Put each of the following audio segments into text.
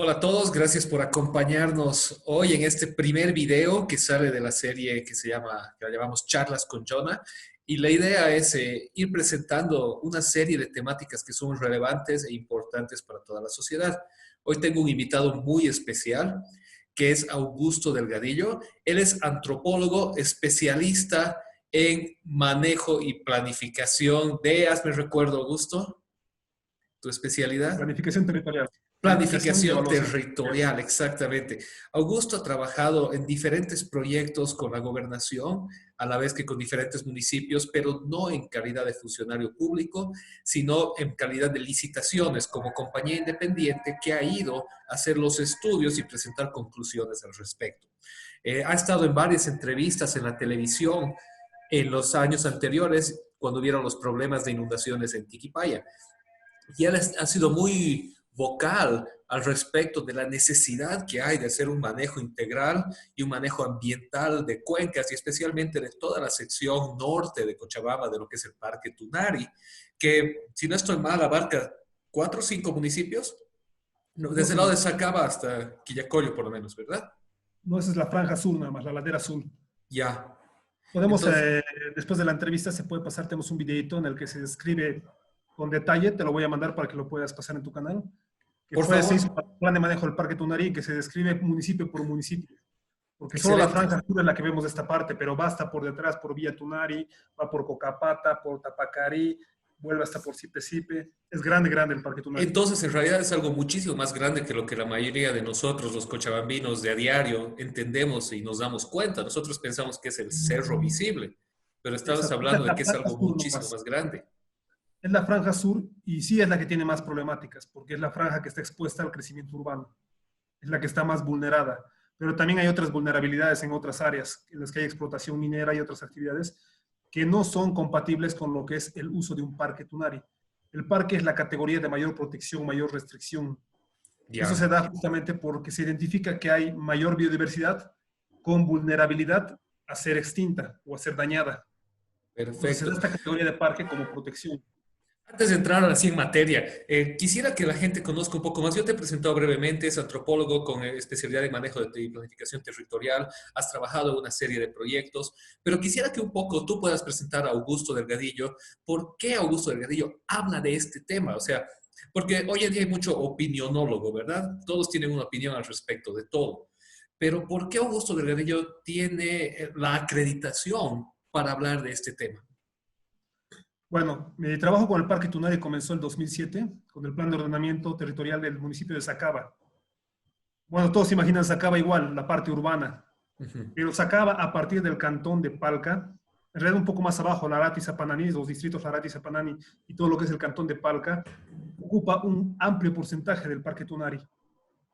Hola a todos, gracias por acompañarnos hoy en este primer video que sale de la serie que la llamamos Charlas con Jonah. Y la idea es ir presentando una serie de temáticas que son relevantes e importantes para toda la sociedad. Hoy tengo un invitado muy especial, que es Augusto Delgadillo. Él es antropólogo, especialista en manejo y planificación de, hazme recuerdo, Augusto, tu especialidad. Planificación territorial. Planificación y Planificación evaluación. territorial, exactamente. Augusto ha trabajado en diferentes proyectos con la gobernación, a la vez que con diferentes municipios, pero no en calidad de funcionario público, sino en calidad de licitaciones como compañía independiente que ha ido a hacer los estudios y presentar conclusiones al respecto. Ha estado en varias entrevistas en la televisión en los años anteriores, cuando hubieron los problemas de inundaciones en Tiquipaya. Y él ha sido muy vocal al respecto de la necesidad que hay de hacer un manejo integral y un manejo ambiental de cuencas y especialmente de toda la sección norte de Cochabamba, de lo que es el Parque Tunari, que, si no estoy mal, abarca 4 o 5 municipios, no, No, desde el lado de señor. Sacaba hasta Quillacollo, por lo menos, ¿verdad? No, esa es la franja azul nada más, la ladera azul. Ya. Podemos, Entonces, después de la entrevista, se puede pasar, tenemos un videito en el que se describe con detalle, te lo voy a mandar para que lo puedas pasar en tu canal, que por fue, se favor, hizo un plan de manejo del Parque Tunari, que se describe municipio por municipio, porque solo la excelente. franja azul es la que vemos de esta parte, pero basta por detrás, por Villa Tunari, va por Cocapata, por Tapacarí, vuelve hasta por Sipe Sipe. Es grande, grande el Parque Tunari. Entonces, en realidad es algo muchísimo más grande que lo que la mayoría de nosotros, los cochabambinos de a diario, entendemos y nos damos cuenta. Nosotros pensamos que es el cerro visible, pero estabas Exacto. Esta hablando es de la que es franja algo sur muchísimo nomás. más grande. Es la franja sur y sí es la que tiene más problemáticas, porque es la franja que está expuesta al crecimiento urbano, es la que está más vulnerada. Pero también hay otras vulnerabilidades en otras áreas, en las que hay explotación minera y otras actividades que no son compatibles con lo que es el uso de un parque tunari. El parque es la categoría de mayor protección, mayor restricción. Eso se Ya, da justamente porque se identifica que hay mayor biodiversidad con vulnerabilidad a ser extinta o a ser dañada. Entonces se da perfecto. esta categoría de parque como protección. Antes de entrar así en materia, quisiera que la gente conozca un poco más. Yo te he presentado brevemente, es antropólogo con especialidad en manejo de planificación territorial, has trabajado en una serie de proyectos, pero quisiera que un poco tú puedas presentar a Augusto Delgadillo. ¿Por qué Augusto Delgadillo habla de este tema? O sea, porque hoy en día hay mucho opinionólogo, ¿verdad? Todos tienen una opinión al respecto de todo. Pero ¿por qué Augusto Delgadillo tiene la acreditación para hablar de este tema? Bueno, mi trabajo con el Parque Tunari comenzó en 2007 con el plan de ordenamiento territorial del municipio de Sacaba. Bueno, todos se imaginan Sacaba igual, la parte urbana, Ujú. pero Sacaba a partir del cantón de Palca, en realidad un poco más abajo, Larati, Zapanani, los distritos Larati, Zapanani y todo lo que es el cantón de Palca, ocupa un amplio porcentaje del Parque Tunari.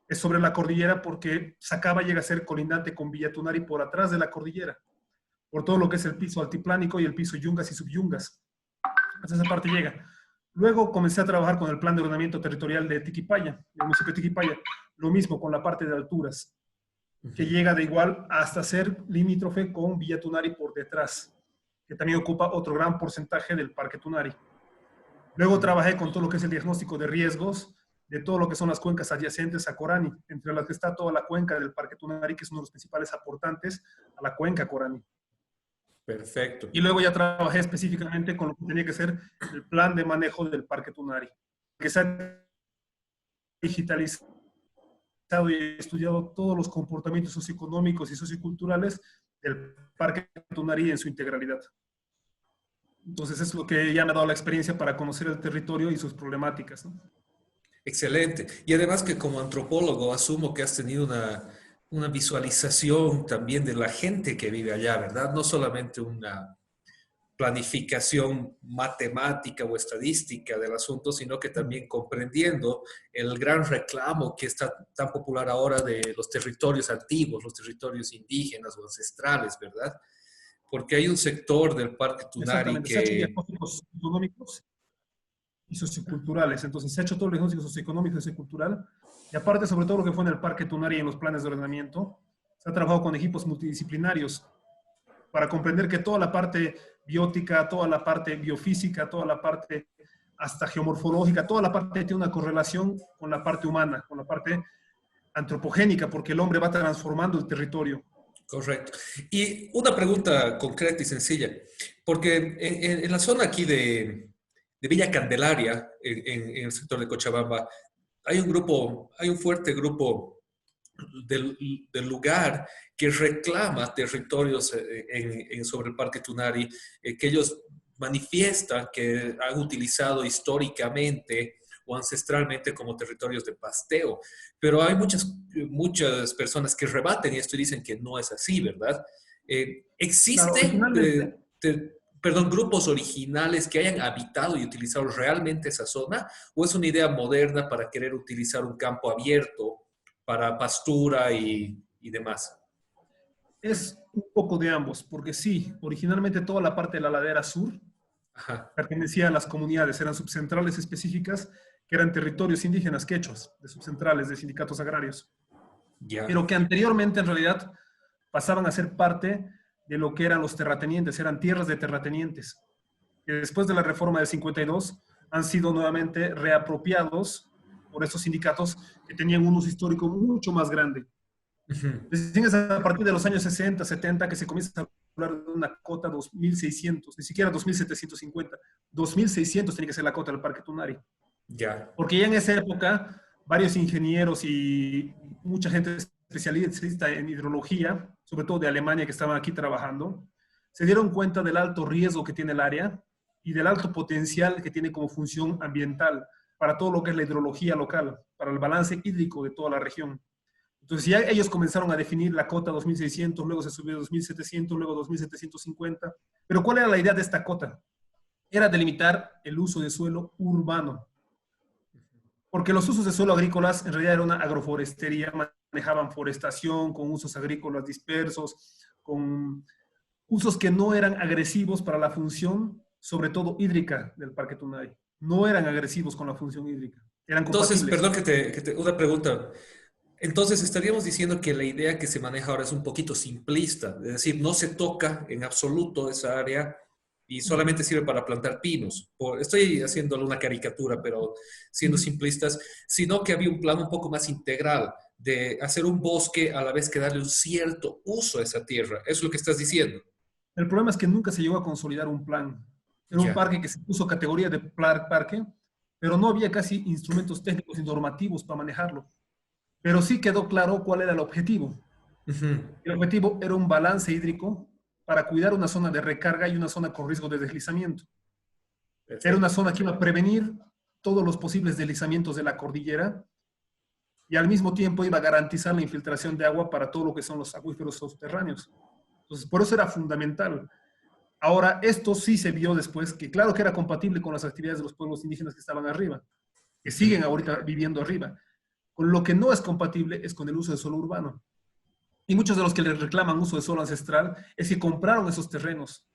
Es sobre la cordillera porque Sacaba llega a ser colindante con Villa Tunari por atrás de la cordillera, por todo lo que es el piso altiplánico y el piso yungas y subyungas. Hasta esa parte llega. Luego comencé a trabajar con el plan de ordenamiento territorial de Tiquipaya, del municipio de Tiquipaya. Lo mismo con la parte de alturas, que Ujú. llega de igual hasta ser limítrofe con Villa Tunari por detrás, que también ocupa otro gran porcentaje del Parque Tunari. Luego trabajé con todo lo que es el diagnóstico de riesgos de todo lo que son las cuencas adyacentes a Corani, entre las que está toda la cuenca del Parque Tunari, que es uno de los principales aportantes a la cuenca Corani. Perfecto. Y luego ya trabajé específicamente con lo que tenía que ser el plan de manejo del Parque Tunari, que se ha digitalizado y estudiado todos los comportamientos socioeconómicos y socioculturales del Parque Tunari en su integralidad. Entonces es lo que ya me ha dado la experiencia para conocer el territorio y sus problemáticas, ¿no? Excelente. Y además que como antropólogo asumo que has tenido una visualización también de la gente que vive allá, ¿verdad? No solamente una planificación matemática o estadística del asunto, sino que también comprendiendo el gran reclamo que está tan popular ahora de los territorios antiguos, los territorios indígenas o ancestrales, ¿verdad? Porque hay un sector del Parque Tunari Exactamente, se ha hecho que diagnósticos económicos y socioculturales. Entonces se ha hecho todo el diagnóstico socioeconómico y sociocultural. Y aparte, sobre todo lo que fue en el Parque Tunari y en los planes de ordenamiento, se ha trabajado con equipos multidisciplinarios para comprender que toda la parte biótica, toda la parte biofísica, toda la parte hasta geomorfológica, toda la parte tiene una correlación con la parte humana, con la parte antropogénica, porque el hombre va transformando el territorio. Correcto. Y una pregunta concreta y sencilla, porque en la zona aquí de Villa Candelaria, en el sector de Cochabamba, hay un fuerte grupo del lugar que reclama territorios sobre el Parque Tunari, que ellos manifiestan que han utilizado históricamente o ancestralmente como territorios de pasteo. Pero hay muchas personas que rebaten esto y dicen que no es así, ¿verdad? Claro, ¿Existen, originalmente, perdón, grupos originales que hayan habitado y utilizado realmente esa zona? ¿O es una idea moderna para querer utilizar un campo abierto para pastura y demás? es un poco de ambos, porque sí, originalmente toda la parte de la ladera sur Ajá, pertenecía a las comunidades, eran subcentrales específicas que eran territorios indígenas quechuas, de subcentrales, de sindicatos agrarios, ya. pero que anteriormente en realidad pasaban a ser parte de lo que eran los terratenientes, eran tierras de terratenientes, que después de la reforma del 52 han sido nuevamente reapropiados por estos sindicatos que tenían un uso histórico mucho más grande. Ujú. Recién es a partir de los años 60, 70 que se comienza a hablar de una cota 2.600, ni siquiera 2.750, 2.600 tiene que ser la cota del Parque Tunari. Ya. Porque ya en esa época, varios ingenieros y mucha gente especialista en hidrología, sobre todo de Alemania que estaban aquí trabajando, se dieron cuenta del alto riesgo que tiene el área y del alto potencial que tiene como función ambiental para todo lo que es la hidrología local, para el balance hídrico de toda la región. Entonces ya ellos comenzaron a definir la cota 2.600, luego se subió a 2.700, luego 2.750. Pero ¿cuál era la idea de esta cota? Era delimitar el uso de suelo urbano, porque los usos de suelo agrícolas en realidad era una agroforestería, manejaban forestación con usos agrícolas dispersos, con usos que no eran agresivos para la función, sobre todo hídrica del Parque Tunari. No eran agresivos con la función hídrica, eran Entonces, compatibles. perdón una pregunta. Entonces, estaríamos diciendo que la idea que se maneja ahora es un poquito simplista, es decir, no se toca en absoluto esa área y Uh -huh. solamente sirve para plantar pinos. Estoy haciéndole una caricatura, pero Uh siendo -huh. simplistas, sino que había un plan un poco más integral de hacer un bosque a la vez que darle un cierto uso a esa tierra. Eso es lo que estás diciendo. El problema es que nunca se llegó a consolidar un plan. Era un Ya. parque que se puso categoría de parque, pero no había casi instrumentos técnicos y normativos para manejarlo. Pero sí quedó claro cuál era el objetivo. Ujú. El objetivo era un balance hídrico para cuidar una zona de recarga y una zona con riesgo de deslizamiento. Era una Perfecto. zona que iba a prevenir todos los posibles deslizamientos de la cordillera y al mismo tiempo iba a garantizar la infiltración de agua para todo lo que son los acuíferos subterráneos. Entonces, por eso era fundamental. Ahora, esto sí se vio después, que claro que era compatible con las actividades de los pueblos indígenas que estaban arriba, que Ujú. siguen ahorita viviendo arriba. Con lo que no es compatible es con el uso de suelo urbano. Y muchos de los que les reclaman uso de suelo ancestral es que compraron esos terrenos,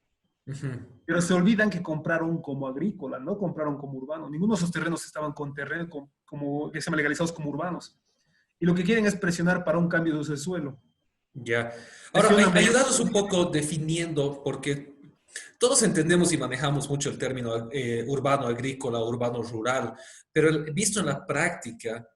Ujú. pero se olvidan que compraron como agrícola, no compraron como urbano. Ninguno de esos terrenos estaban con terreno, como, que se llaman legalizados como urbanos. Y lo que quieren es presionar para un cambio de uso de suelo. Ya. Ahora, Presionan ayudanos mediante... un poco definiendo, porque todos entendemos y manejamos mucho el término urbano agrícola, urbano rural, pero visto en la práctica,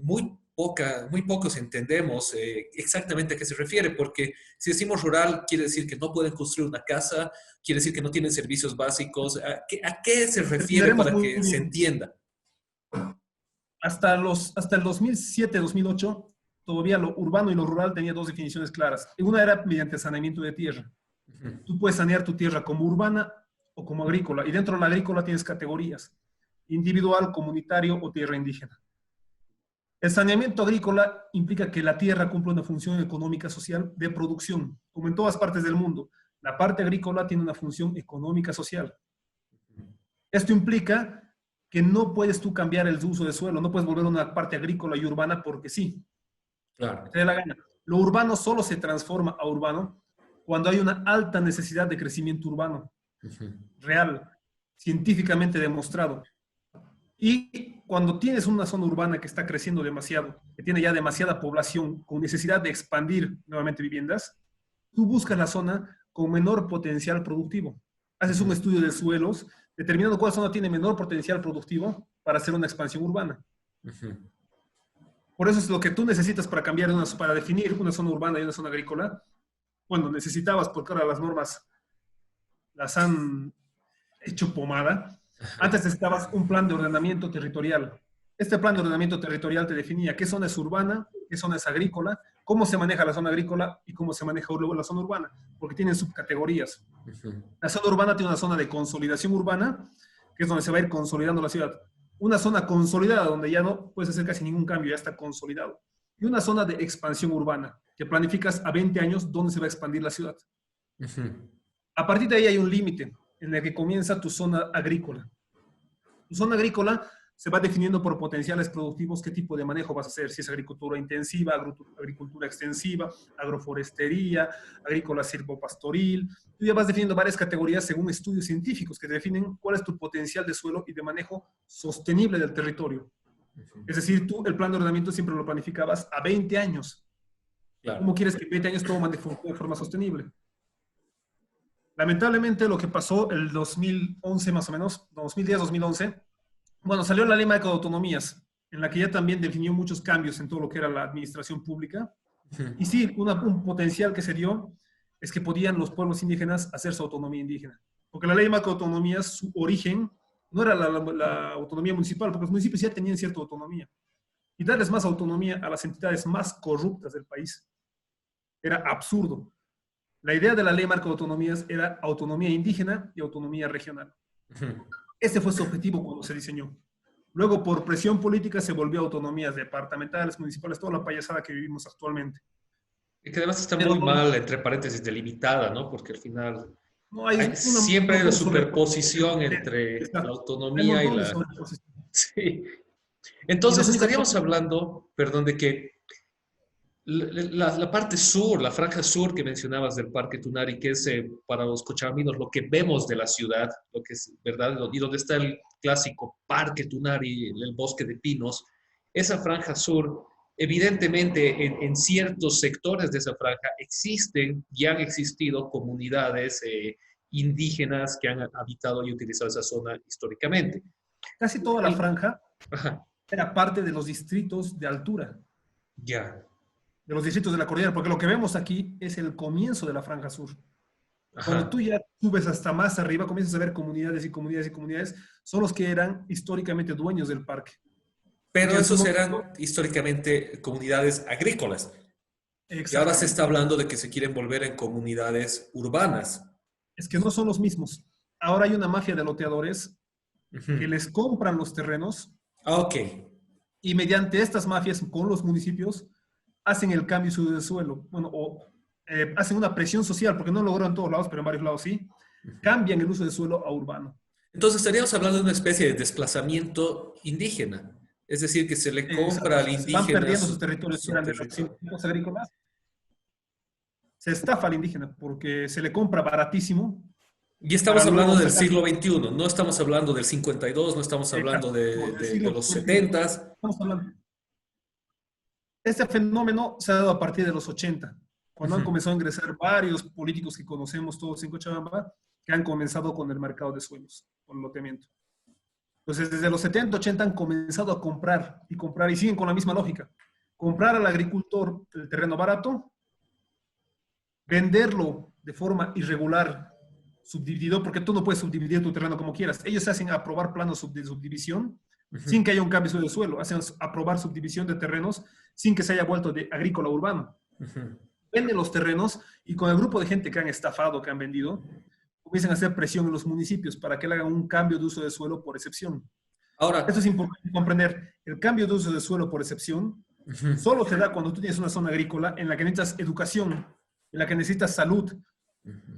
muy pocos entendemos exactamente a qué se refiere, porque si decimos rural, quiere decir que no pueden construir una casa, quiere decir que no tienen servicios básicos. A qué se refiere Entenderemos para muy que se bien. entienda? Hasta el 2007-2008, todavía lo urbano y lo rural tenía dos definiciones claras. Una era mediante saneamiento de tierra. Ujú. Tú puedes sanear tu tierra como urbana o como agrícola. Y dentro de la agrícola tienes categorías: individual, comunitario o tierra indígena. El saneamiento agrícola implica que la tierra cumple una función económica social de producción, como en todas partes del mundo. La parte agrícola tiene una función económica social. Esto implica que no puedes tú cambiar el uso de suelo, no puedes volver una parte agrícola y urbana porque sí, Claro. te dé la gana. Lo urbano solo se transforma a urbano cuando hay una alta necesidad de crecimiento urbano, Ujú. real, científicamente demostrado. Y cuando tienes una zona urbana que está creciendo demasiado, que tiene ya demasiada población con necesidad de expandir nuevamente viviendas, tú buscas la zona con menor potencial productivo. Haces un Ujú. estudio de suelos, determinando cuál zona tiene menor potencial productivo para hacer una expansión urbana. Ujú. Por eso es lo que tú necesitas para cambiar, para definir una zona urbana y una zona agrícola. Bueno, necesitabas, porque ahora las normas las han hecho pomada. Antes necesitabas un plan de ordenamiento territorial. Este plan de ordenamiento territorial te definía qué zona es urbana, qué zona es agrícola, cómo se maneja la zona agrícola y cómo se maneja luego la zona urbana, porque tienen subcategorías. La zona urbana tiene una zona de consolidación urbana, que es donde se va a ir consolidando la ciudad. Una zona consolidada, donde ya no puedes hacer casi ningún cambio, ya está consolidado. Y una zona de expansión urbana, que planificas a 20 años dónde se va a expandir la ciudad. A partir de ahí hay un límite en el que comienza tu zona agrícola. Tu zona agrícola se va definiendo por potenciales productivos, qué tipo de manejo vas a hacer, si es agricultura intensiva, agricultura extensiva, agroforestería, agrícola silvopastoril. Tú ya vas definiendo varias categorías según estudios científicos que definen cuál es tu potencial de suelo y de manejo sostenible del territorio. Es decir, tú el plan de ordenamiento siempre lo planificabas a 20 años. Claro. ¿Cómo quieres que en 20 años todo maneje de forma sostenible? Lamentablemente lo que pasó el 2011 más o menos, 2010-2011, bueno, salió la ley marco de autonomías, en la que ya también definió muchos cambios en todo lo que era la administración pública. Y sí, un potencial que se dio es que podían los pueblos indígenas hacer su autonomía indígena. Porque la ley marco de autonomías, su origen no era la autonomía municipal, porque los municipios ya tenían cierta autonomía. Y darles más autonomía a las entidades más corruptas del país era absurdo. La idea de la ley marco de autonomías era autonomía indígena y autonomía regional. Ese fue su objetivo cuando se diseñó. Luego, por presión política, se volvió autonomías departamentales, municipales, toda la payasada que vivimos actualmente. Y que además está muy mal, entre paréntesis, delimitada, ¿no? Porque al final siempre hay la superposición entre la autonomía y la... Sí. Entonces, estaríamos hablando, perdón, de que la parte sur, la franja sur que mencionabas del Parque Tunari, que es para los cochabaminos lo que vemos de la ciudad, lo que es verdad, y donde está el clásico Parque Tunari, el bosque de pinos, esa franja sur, evidentemente en ciertos sectores de esa franja existen y han existido comunidades indígenas que han habitado y utilizado esa zona históricamente. Casi toda la franja era parte de los distritos de altura. Ya. De los distritos de la cordillera, porque lo que vemos aquí es el comienzo de la franja sur. Cuando tú ya subes hasta más arriba, comienzas a ver comunidades y comunidades y comunidades, son los que eran históricamente dueños del parque. Pero esos eran históricamente comunidades agrícolas. Y ahora se está hablando de que se quieren volver en comunidades urbanas. Es que no son los mismos. Ahora hay una mafia de loteadores que les compran los terrenos. Ok. Y mediante estas mafias con los municipios hacen el cambio de suelo, bueno, hacen una presión social, porque no lo logran en todos lados, pero en varios lados sí, cambian el uso de suelo a urbano. Entonces estaríamos hablando de una especie de desplazamiento indígena, es decir, que se le compra al indígena... Van perdiendo sus territorios agrícolas, se estafa al indígena, porque se le compra baratísimo. Y estamos hablando del siglo XXI, no estamos hablando del 52, no estamos hablando de los 70. Estamos hablando. Este fenómeno se ha dado a partir de los 80, cuando han comenzado a ingresar varios políticos que conocemos todos en Cochabamba, que han comenzado con el mercado de suelos, con el loteamiento. Entonces, desde los 70, 80 han comenzado a comprar, y siguen con la misma lógica. Comprar al agricultor el terreno barato, venderlo de forma irregular, subdividido, porque tú no puedes subdividir tu terreno como quieras. Ellos hacen aprobar planos de subdivisión, sin que haya un cambio de suelo, hacen aprobar subdivisión de terrenos sin que se haya vuelto de agrícola urbano. Venden los terrenos y con el grupo de gente que han estafado, que han vendido, comienzan a hacer presión en los municipios para que le hagan un cambio de uso de suelo por excepción. Ahora, esto es importante comprender. El cambio de uso de suelo por excepción solo se da cuando tú tienes una zona agrícola en la que necesitas educación, en la que necesitas salud.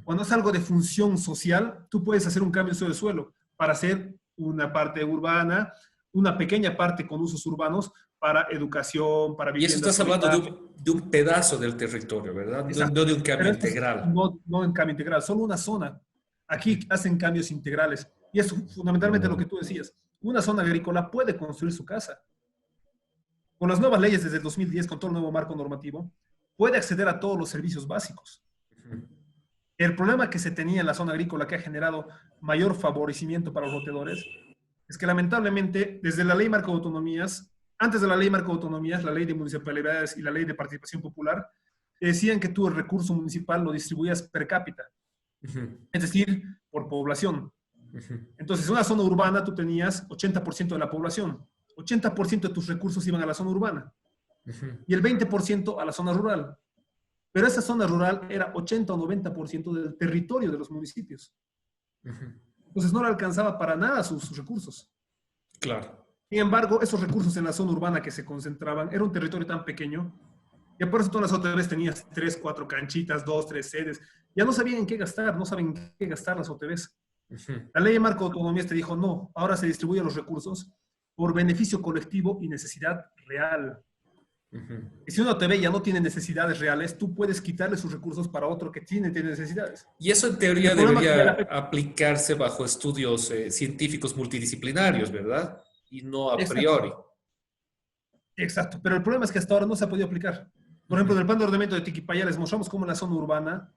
Cuando es algo de función social, tú puedes hacer un cambio de uso de suelo para hacer una parte urbana, una pequeña parte con usos urbanos para educación, para vivienda. Y eso estás hablando de un pedazo del territorio, ¿verdad? No de un cambio integral. No en cambio integral, solo una zona. Aquí hacen cambios integrales. Y es fundamentalmente lo que tú decías. Una zona agrícola puede construir su casa. Con las nuevas leyes desde el 2010, con todo el nuevo marco normativo, puede acceder a todos los servicios básicos. El problema que se tenía en la zona agrícola, que ha generado mayor favorecimiento para los loteadores, es que lamentablemente, desde la ley marco de autonomías, antes de la ley marco de autonomías, la ley de municipalidades y la ley de participación popular, decían que tú el recurso municipal lo distribuías per cápita, es decir, por población. Entonces, en una zona urbana tú tenías 80% de la población, 80% de tus recursos iban a la zona urbana y el 20% a la zona rural. Pero esa zona rural era 80 o 90% del territorio de los municipios. Entonces no le alcanzaba para nada sus recursos. Claro. Sin embargo, esos recursos en la zona urbana que se concentraban, era un territorio tan pequeño, que por eso todas las OTBs tenías 3, 4 canchitas, 2, 3 sedes. Ya no sabían en qué gastar, no saben en qué gastar las OTBs. La ley de marco de autonomías te dijo, no, ahora se distribuyen los recursos por beneficio colectivo y necesidad real. Y si una OTB ya no tiene necesidades reales, tú puedes quitarle sus recursos para otro que tiene necesidades. Y eso en teoría debería aplicarse bajo estudios científicos multidisciplinarios, ¿verdad? Y no a priori. Exacto, pero el problema es que hasta ahora no se ha podido aplicar. Por ejemplo, en el plan de ordenamiento de Tiquipaya les mostramos cómo la zona urbana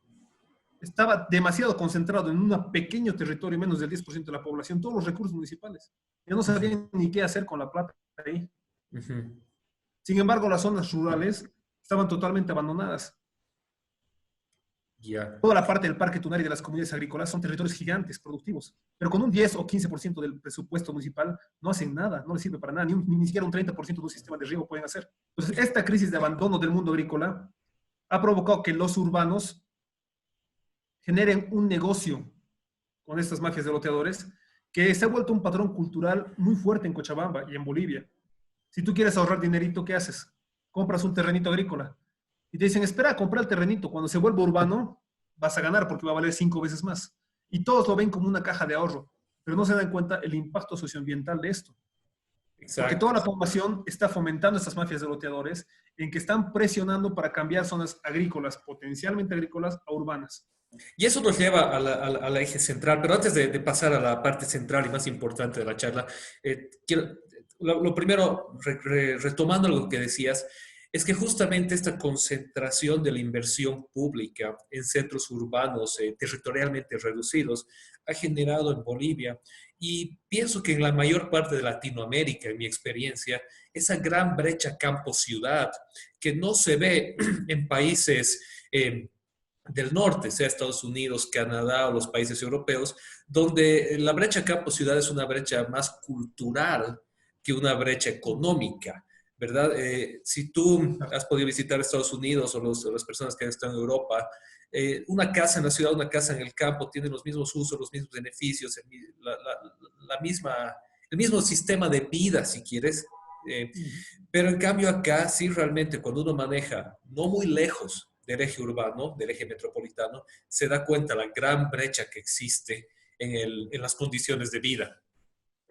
estaba demasiado concentrado en un pequeño territorio, menos del 10% de la población, todos los recursos municipales. Ya no sabían ni qué hacer con la plata ahí. Sin embargo, las zonas rurales estaban totalmente abandonadas. Toda la parte del Parque Tunari de las comunidades agrícolas son territorios gigantes, productivos, pero con un 10 o 15% del presupuesto municipal no hacen nada, no les sirve para nada, ni siquiera un 30% de un sistema de riego pueden hacer. Entonces, esta crisis de abandono del mundo agrícola ha provocado que los urbanos generen un negocio con estas mafias de loteadores que se ha vuelto un patrón cultural muy fuerte en Cochabamba y en Bolivia. Si tú quieres ahorrar dinerito, ¿qué haces? Compras un terrenito agrícola. Y te dicen, espera, compra el terrenito. Cuando se vuelva urbano, vas a ganar porque va a valer 5 veces más. Y todos lo ven como una caja de ahorro, pero no se dan cuenta el impacto socioambiental de esto. Exacto. Porque toda la población está fomentando estas mafias de loteadores en que están presionando para cambiar zonas agrícolas, potencialmente agrícolas, a urbanas. Y eso nos lleva a la eje central, pero antes de pasar a la parte central y más importante de la charla, lo primero, retomando lo que decías, es que justamente esta concentración de la inversión pública en centros urbanos territorialmente reducidos ha generado en Bolivia, y pienso que en la mayor parte de Latinoamérica, en mi experiencia, esa gran brecha campo-ciudad que no se ve en países del norte, sea Estados Unidos, Canadá o los países europeos, donde la brecha campo-ciudad es una brecha más cultural que una brecha económica, ¿verdad? Si tú has podido visitar Estados Unidos o las personas que han estado en Europa, una casa en la ciudad, una casa en el campo, tienen los mismos usos, los mismos beneficios, el mismo sistema de vida, si quieres. Pero en cambio acá, sí, realmente, cuando uno maneja no muy lejos del eje urbano, del eje metropolitano, se da cuenta la gran brecha que existe en las condiciones de vida.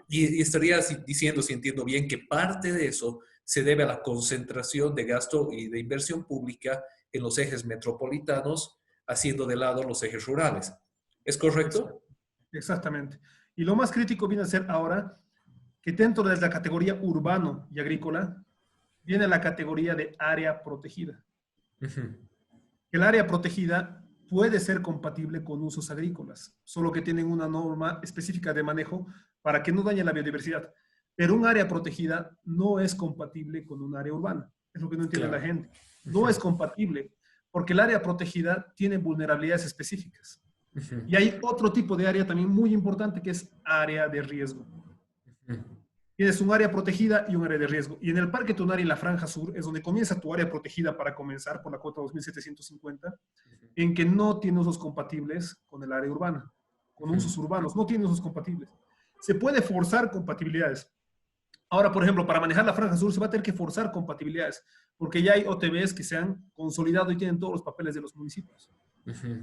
Y estaría diciendo, si entiendo bien, que parte de eso se debe a la concentración de gasto y de inversión pública en los ejes metropolitanos, haciendo de lado los ejes rurales. ¿Es correcto? Exactamente. Y lo más crítico viene a ser ahora que dentro de la categoría urbano y agrícola viene la categoría de área protegida. El área protegida puede ser compatible con usos agrícolas, solo que tienen una norma específica de manejo para que no dañe la biodiversidad. Pero un área protegida no es compatible con un área urbana. Es lo que no entiende la gente. No es compatible, porque el área protegida tiene vulnerabilidades específicas. Y hay otro tipo de área también muy importante, que es área de riesgo. Tienes un área protegida y un área de riesgo. Y en el Parque Tunari, en la Franja Sur, es donde comienza tu área protegida para comenzar por la cuota 2750, en que no tiene usos compatibles con el área urbana, con usos urbanos, no tiene usos compatibles. Se puede forzar compatibilidades. Ahora, por ejemplo, para manejar la Franja Sur se va a tener que forzar compatibilidades, porque ya hay OTBs que se han consolidado y tienen todos los papeles de los municipios.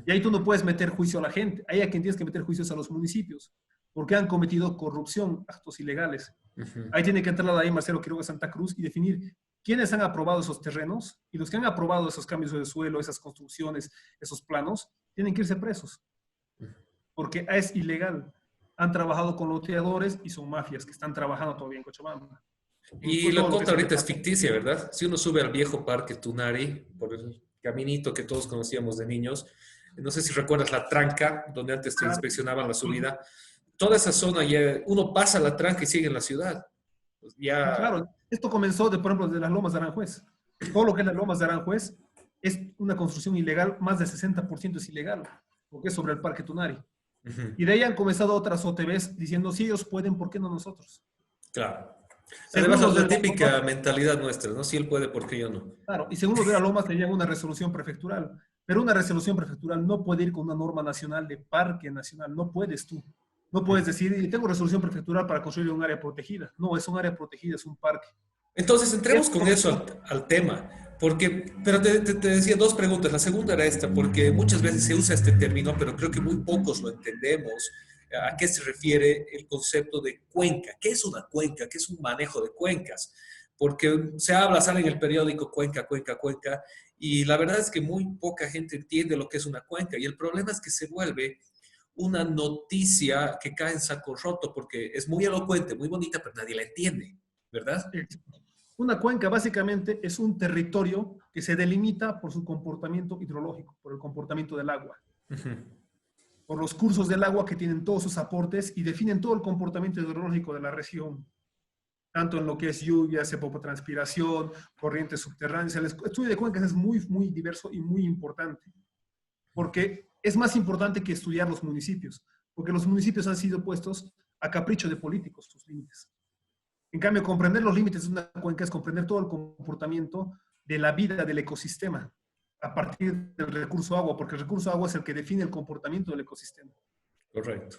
Y ahí tú no puedes meter juicio a la gente. Ahí a quien tienes que meter juicios a los municipios, porque han cometido corrupción, actos ilegales. Ahí tiene que entrar la ley Marcelo Quiroga Santa Cruz y definir quiénes han aprobado esos terrenos, y los que han aprobado esos cambios de suelo, esas construcciones, esos planos, tienen que irse presos, porque es ilegal. Han trabajado con loteadores y son mafias que están trabajando todavía en Cochabamba. Y la cuota ahorita es ficticia, ¿verdad? Si uno sube al viejo Parque Tunari, por el caminito que todos conocíamos de niños, no sé si recuerdas la tranca, donde antes te inspeccionaban la subida, toda esa zona, ya uno pasa la tranca y sigue en la ciudad. Pues ya... Claro, esto comenzó, por ejemplo, de las Lomas de Aranjuez. Todo lo que es las Lomas de Aranjuez es una construcción ilegal, más del 60% es ilegal, porque es sobre el Parque Tunari. Ujú, Y de ahí han comenzado otras OTBs diciendo, si ellos pueden, ¿por qué no nosotros? claro. Según Además, los de la las Lomas, típica mentalidad nuestra, ¿no? Si él puede, ¿por qué yo no? claro, y según los de las Lomas tenían una resolución prefectural, pero una resolución prefectural no puede ir con una norma nacional de parque nacional, no puedes tú. No puedes decir, y tengo resolución prefectural para construir un área protegida. No, es un área protegida, es un parque. Entonces, entremos Esto con eso comenzó, al tema, porque, pero te decía dos preguntas. La segunda era esta, porque muchas veces se usa este término, pero creo que muy pocos lo entendemos. ¿A qué se refiere el concepto de cuenca? ¿Qué es una cuenca? ¿Qué es un manejo de cuencas? Porque se habla, sale en el periódico cuenca, cuenca, cuenca, y la verdad es que muy poca gente entiende lo que es una cuenca, y el problema es que se vuelve una noticia que cae en saco roto, porque es muy elocuente, muy bonita, pero nadie la entiende, ¿verdad? eh, una cuenca básicamente es un territorio que se delimita por su comportamiento hidrológico, por el comportamiento del agua, Ujú. por los cursos del agua que tienen todos sus aportes y definen todo el comportamiento hidrológico de la región, tanto en lo que es lluvias, evapotranspiración, corrientes subterráneas. El estudio de cuencas es muy, muy diverso y muy importante, porque es más importante que estudiar los municipios, porque los municipios han sido puestos a capricho de políticos, sus límites. En cambio, comprender los límites de una cuenca es comprender todo el comportamiento de la vida del ecosistema a partir del recurso agua, porque el recurso agua es el que define el comportamiento del ecosistema. Correcto.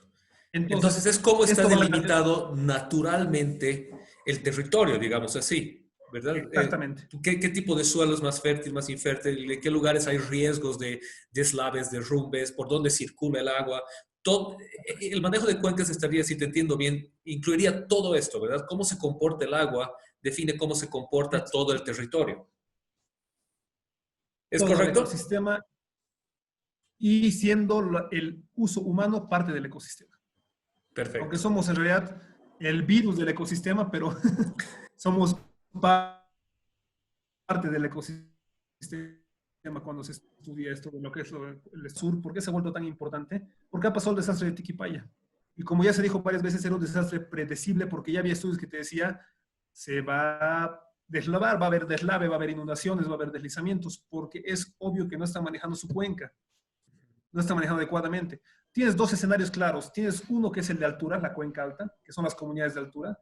Entonces, Entonces es cómo está esto va delimitado naturalmente el territorio, digamos así, ¿verdad? exactamente. ¿Qué tipo de suelo es más fértil, más infértil? ¿En qué lugares hay riesgos de deslaves, derrumbes? ¿Por dónde circula el agua? Todo, el manejo de cuencas estaría, si te entiendo bien, incluiría todo esto, ¿verdad? Cómo se comporta el agua define cómo se comporta Es todo el territorio. ¿Es todo el correcto? ecosistema y siendo el uso humano parte del ecosistema. Aunque Perfecto. somos en realidad el virus del ecosistema, pero somos parte del ecosistema cuando se estudia esto de lo que es el sur. ¿Por qué se ha vuelto tan importante? Porque ha pasado el desastre de Tiquipaya. Y como ya se dijo varias veces, era un desastre predecible porque ya había estudios que te decía, se va a deslavar, va a haber deslave, va a haber inundaciones, va a haber deslizamientos, porque es obvio que no están manejando su cuenca, no están manejando adecuadamente. Tienes dos escenarios claros. Tienes uno que es el de altura, la cuenca alta, que son las comunidades de altura,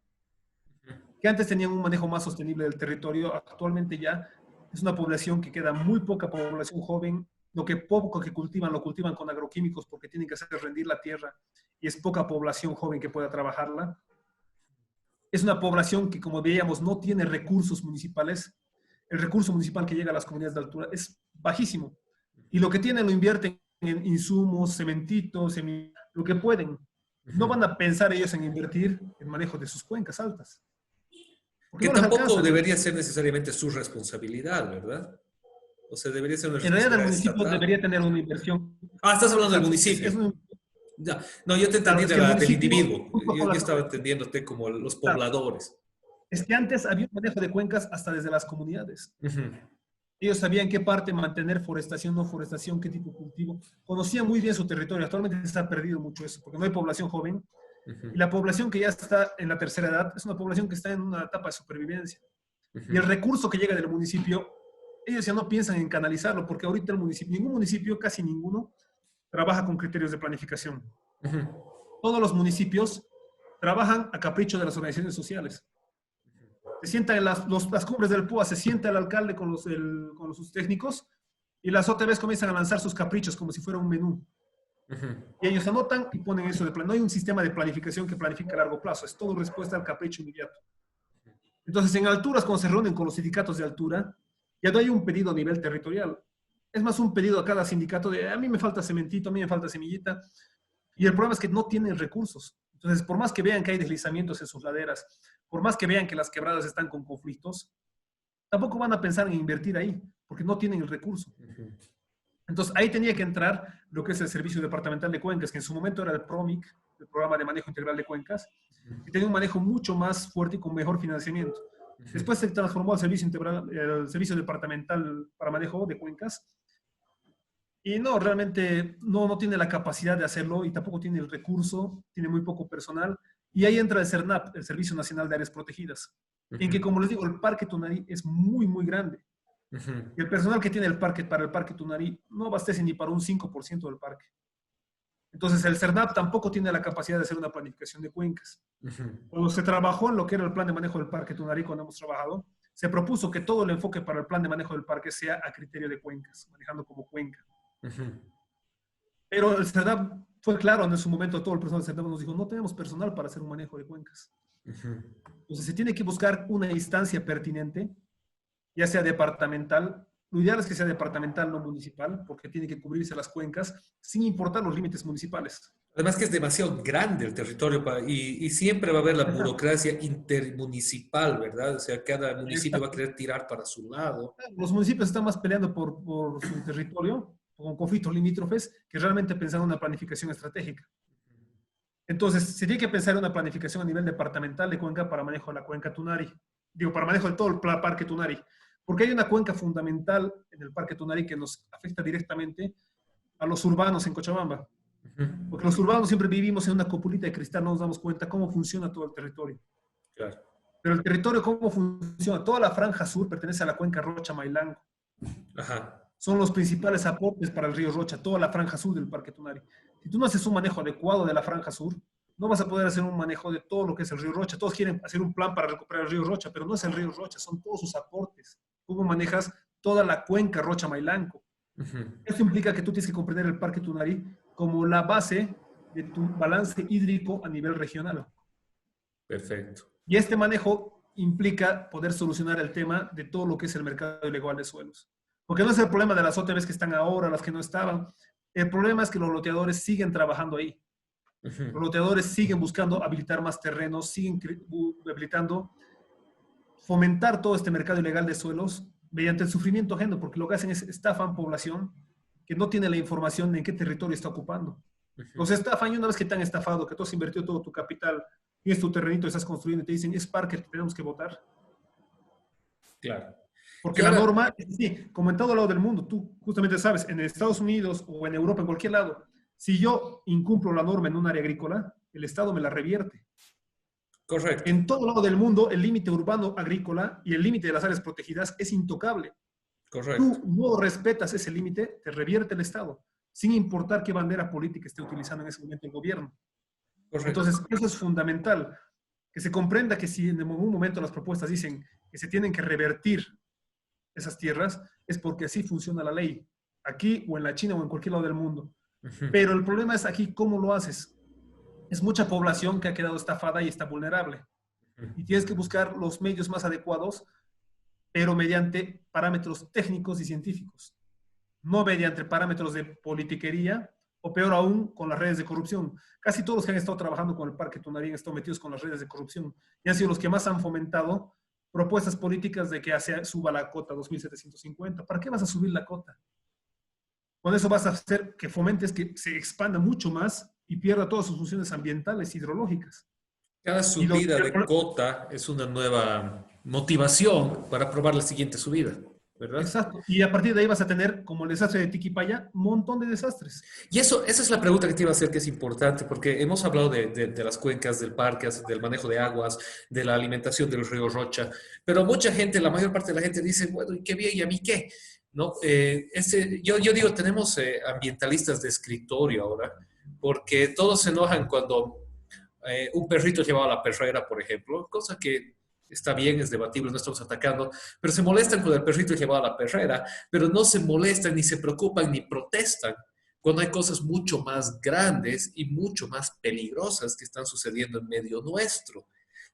que antes tenían un manejo más sostenible del territorio, actualmente ya es una población que queda muy poca población joven, lo que poco que cultivan lo cultivan con agroquímicos porque tienen que hacer rendir la tierra y es poca población joven que pueda trabajarla. Es una población que, como veíamos, no tiene recursos municipales. El recurso municipal que llega a las comunidades de altura es bajísimo y lo que tienen lo invierten en insumos, cementitos, lo que pueden. No van a pensar ellos en invertir en manejo de sus cuencas altas, porque Que no les tampoco alcanza. debería ser necesariamente su responsabilidad, ¿verdad? O sea, debería ser una En realidad el responsabilidad municipio estatal. debería tener una inversión. Ah, estás hablando del Exacto. municipio. Un, Ya. No, yo te claro, entendí es que el del municipio, individuo. junto con Yo la, estaba entendiéndote como los claro, pobladores. es que antes había un manejo de cuencas hasta desde las comunidades. Ujú, Ellos sabían qué parte mantener, forestación, no forestación, qué tipo de cultivo. Conocían muy bien su territorio. Actualmente se ha perdido mucho eso, porque no hay población joven. ujú, Y la población que ya está en la tercera edad es una población que está en una etapa de supervivencia. Y ujú, el recurso que llega del municipio, ellos ya no piensan en canalizarlo, porque ahorita el municipio, ningún municipio, casi ninguno, trabaja con criterios de planificación. ujú. Todos los municipios trabajan a capricho de las organizaciones sociales. Se sientan en las cumbres del PUA, se sienta el alcalde con sus técnicos y las OTBs comienzan a lanzar sus caprichos como si fuera un menú. Ujú. Y ellos anotan y ponen eso de plan. No hay un sistema de planificación que planifique a largo plazo, es todo respuesta al capricho inmediato. Entonces, en alturas, cuando se reúnen con los sindicatos de altura, ya no hay un pedido a nivel territorial. Es más un pedido a cada sindicato de a mí me falta cementito, a mí me falta semillita. Y el problema es que no tienen recursos. Entonces, por más que vean que hay deslizamientos en sus laderas, por más que vean que las quebradas están con conflictos, tampoco van a pensar en invertir ahí, porque no tienen el recurso. Entonces, ahí tenía que entrar lo que es el Servicio Departamental de Cuencas, que en su momento era el PROMIC, el Programa de Manejo Integral de Cuencas, y tenía un manejo mucho más fuerte y con mejor financiamiento. Después se transformó al Servicio, Integral, el Servicio Departamental para Manejo de Cuencas, y no, realmente no tiene la capacidad de hacerlo y tampoco tiene el recurso, tiene muy poco personal Y ahí entra el CERNAP, el Servicio Nacional de Áreas Protegidas, en que, como les digo, el Parque Tunari es muy, muy grande. Y el personal que tiene el parque para el Parque Tunari no abastece ni para un 5% del parque. Entonces, el CERNAP tampoco tiene la capacidad de hacer una planificación de cuencas. Cuando se trabajó en lo que era el plan de manejo del Parque Tunari, cuando hemos trabajado, se propuso que todo el enfoque para el plan de manejo del parque sea a criterio de cuencas, manejando como cuenca. Pero el CERNAP fue claro en su momento, todo el personal del CERNAP nos dijo, no tenemos personal para hacer un manejo de cuencas. Entonces, se tiene que buscar una instancia pertinente, ya sea departamental. Lo ideal es que sea departamental, no municipal, porque tiene que cubrirse las cuencas sin importar los límites municipales. Además que es demasiado grande el territorio y siempre va a haber la burocracia intermunicipal, ¿verdad? O sea, cada municipio va a querer tirar para su lado. Los municipios están más peleando por su territorio, con conflictos limítrofes, que realmente pensando en una planificación estratégica. Entonces, se tiene que pensar en una planificación a nivel departamental de cuenca para manejo de la cuenca Tunari. Digo, para manejo de todo el parque Tunari. Porque hay una cuenca fundamental en el parque Tunari que nos afecta directamente a los urbanos en Cochabamba. Porque los urbanos siempre vivimos en una copulita de cristal, no nos damos cuenta cómo funciona todo el territorio. Claro. Pero el territorio, cómo funciona, toda la franja sur pertenece a la cuenca Rocha-Mailango. Son los principales aportes para el río Rocha, toda la franja sur del Parque Tunari. Si tú no haces un manejo adecuado de la franja sur, no vas a poder hacer un manejo de todo lo que es el río Rocha. Todos quieren hacer un plan para recuperar el río Rocha, pero no es el río Rocha, son todos sus aportes. Cómo manejas toda la cuenca Rocha-Mailango. Esto implica que tú tienes que comprender el Parque Tunari como la base de tu balance hídrico a nivel regional. Perfecto. Y este manejo implica poder solucionar el tema de todo lo que es el mercado ilegal de suelos. Porque no es el problema de las OTBs que están ahora, las que no estaban. El problema es que los loteadores siguen trabajando ahí. Los loteadores siguen buscando habilitar más terrenos, siguen habilitando, fomentar todo este mercado ilegal de suelos mediante el sufrimiento ajeno, porque lo que hacen es estafan población que no tiene la información de en qué territorio está ocupando. Los estafan y una vez que te han estafado, que tú has invertido todo tu capital, tienes tu terrenito, estás construyendo y te dicen, es parque que tenemos que votar. Claro. Porque la norma, sí, como en todo lado del mundo, tú justamente sabes, en Estados Unidos o en Europa, en cualquier lado, si yo incumplo la norma en un área agrícola, el Estado me la revierte. Correcto. En todo lado del mundo, el límite urbano agrícola y el límite de las áreas protegidas es intocable. Correcto. Tú no respetas ese límite, te revierte el Estado, sin importar qué bandera política esté utilizando en ese momento el gobierno. Correcto. Entonces, eso es fundamental, que se comprenda que si en algún momento las propuestas dicen que se tienen que revertir esas tierras, es porque así funciona la ley, aquí o en la China o en cualquier lado del mundo. Pero el problema es aquí cómo lo haces. Es mucha población que ha quedado estafada y está vulnerable. Y tienes que buscar los medios más adecuados, pero mediante parámetros técnicos y científicos. No mediante parámetros de politiquería, o peor aún, con las redes de corrupción. Casi todos los que han estado trabajando con el Parque Tunari han estado metidos con las redes de corrupción. Y han sido los que más han fomentado propuestas políticas de que suba la cota 2.750. ¿Para qué vas a subir la cota? Con eso vas a hacer que fomentes que se expanda mucho más y pierda todas sus funciones ambientales e hidrológicas. Cada subida de cota es una nueva motivación para aprobar la siguiente subida, ¿verdad? Exacto. Y a partir de ahí vas a tener, como el desastre de Tiquipaya, un montón de desastres. Y esa es la pregunta que te iba a hacer, que es importante, porque hemos hablado de las cuencas, del parque, del manejo de aguas, de la alimentación del río Rocha, pero mucha gente, la mayor parte de la gente dice, bueno, ¿y qué bien? ¿Y a mí qué? ¿No? Yo digo, tenemos ambientalistas de escritorio ahora, porque todos se enojan cuando un perrito llevaba a la perrera, por ejemplo, cosa que está bien, es debatible, no estamos atacando, pero se molestan cuando el perrito llevaba a la perrera, pero no se molestan, ni se preocupan, ni protestan cuando hay cosas mucho más grandes y mucho más peligrosas que están sucediendo en medio nuestro,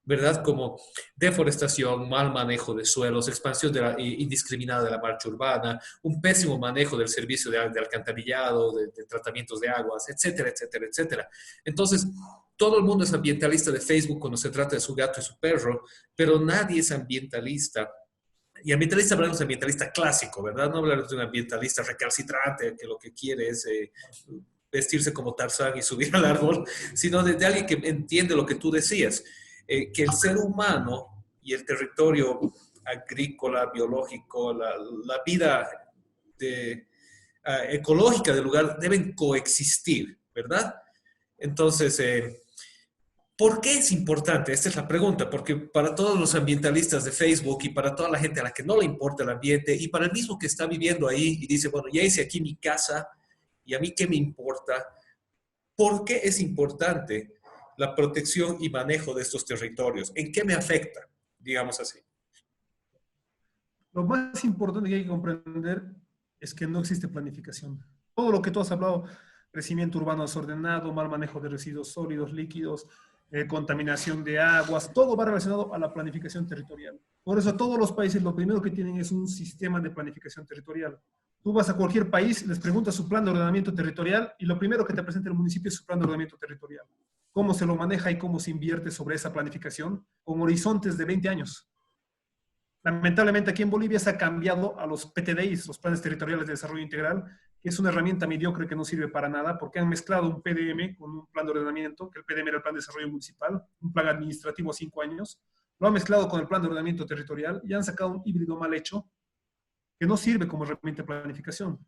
¿verdad? Como deforestación, mal manejo de suelos, expansión indiscriminada de la marcha urbana, un pésimo manejo del servicio de alcantarillado, de tratamientos de aguas, etcétera, etcétera, etcétera. Entonces, todo el mundo es ambientalista de Facebook cuando se trata de su gato y su perro, pero nadie es ambientalista. Y ambientalista, hablamos de ambientalista clásico, ¿verdad? No hablamos de un ambientalista recalcitrante que lo que quiere es vestirse como Tarzán y subir al árbol, sino de alguien que entiende lo que tú decías. Que el ser humano y el territorio agrícola, biológico, la vida ecológica del lugar deben coexistir, ¿verdad? Entonces, ¿Por qué es importante? Esta es la pregunta, porque para todos los ambientalistas de Facebook y para toda la gente a la que no le importa el ambiente y para el mismo que está viviendo ahí y dice, bueno, ya hice aquí mi casa y a mí qué me importa, ¿por qué es importante la protección y manejo de estos territorios? ¿En qué me afecta? Digamos así. Lo más importante que hay que comprender es que no existe planificación. Todo lo que tú has hablado, crecimiento urbano desordenado, mal manejo de residuos sólidos, líquidos, contaminación de aguas, todo va relacionado a la planificación territorial. Por eso todos los países lo primero que tienen es un sistema de planificación territorial. Tú vas a cualquier país, les preguntas su plan de ordenamiento territorial y lo primero que te presenta el municipio es su plan de ordenamiento territorial. Cómo se lo maneja y cómo se invierte sobre esa planificación con horizontes de 20 años. Lamentablemente aquí en Bolivia se ha cambiado a los PTDIs, los planes territoriales de desarrollo integral, que es una herramienta mediocre que no sirve para nada, porque han mezclado un PDM con un plan de ordenamiento, que el PDM era el plan de desarrollo municipal, un plan administrativo a 5 años, lo han mezclado con el plan de ordenamiento territorial y han sacado un híbrido mal hecho que no sirve como herramienta de planificación.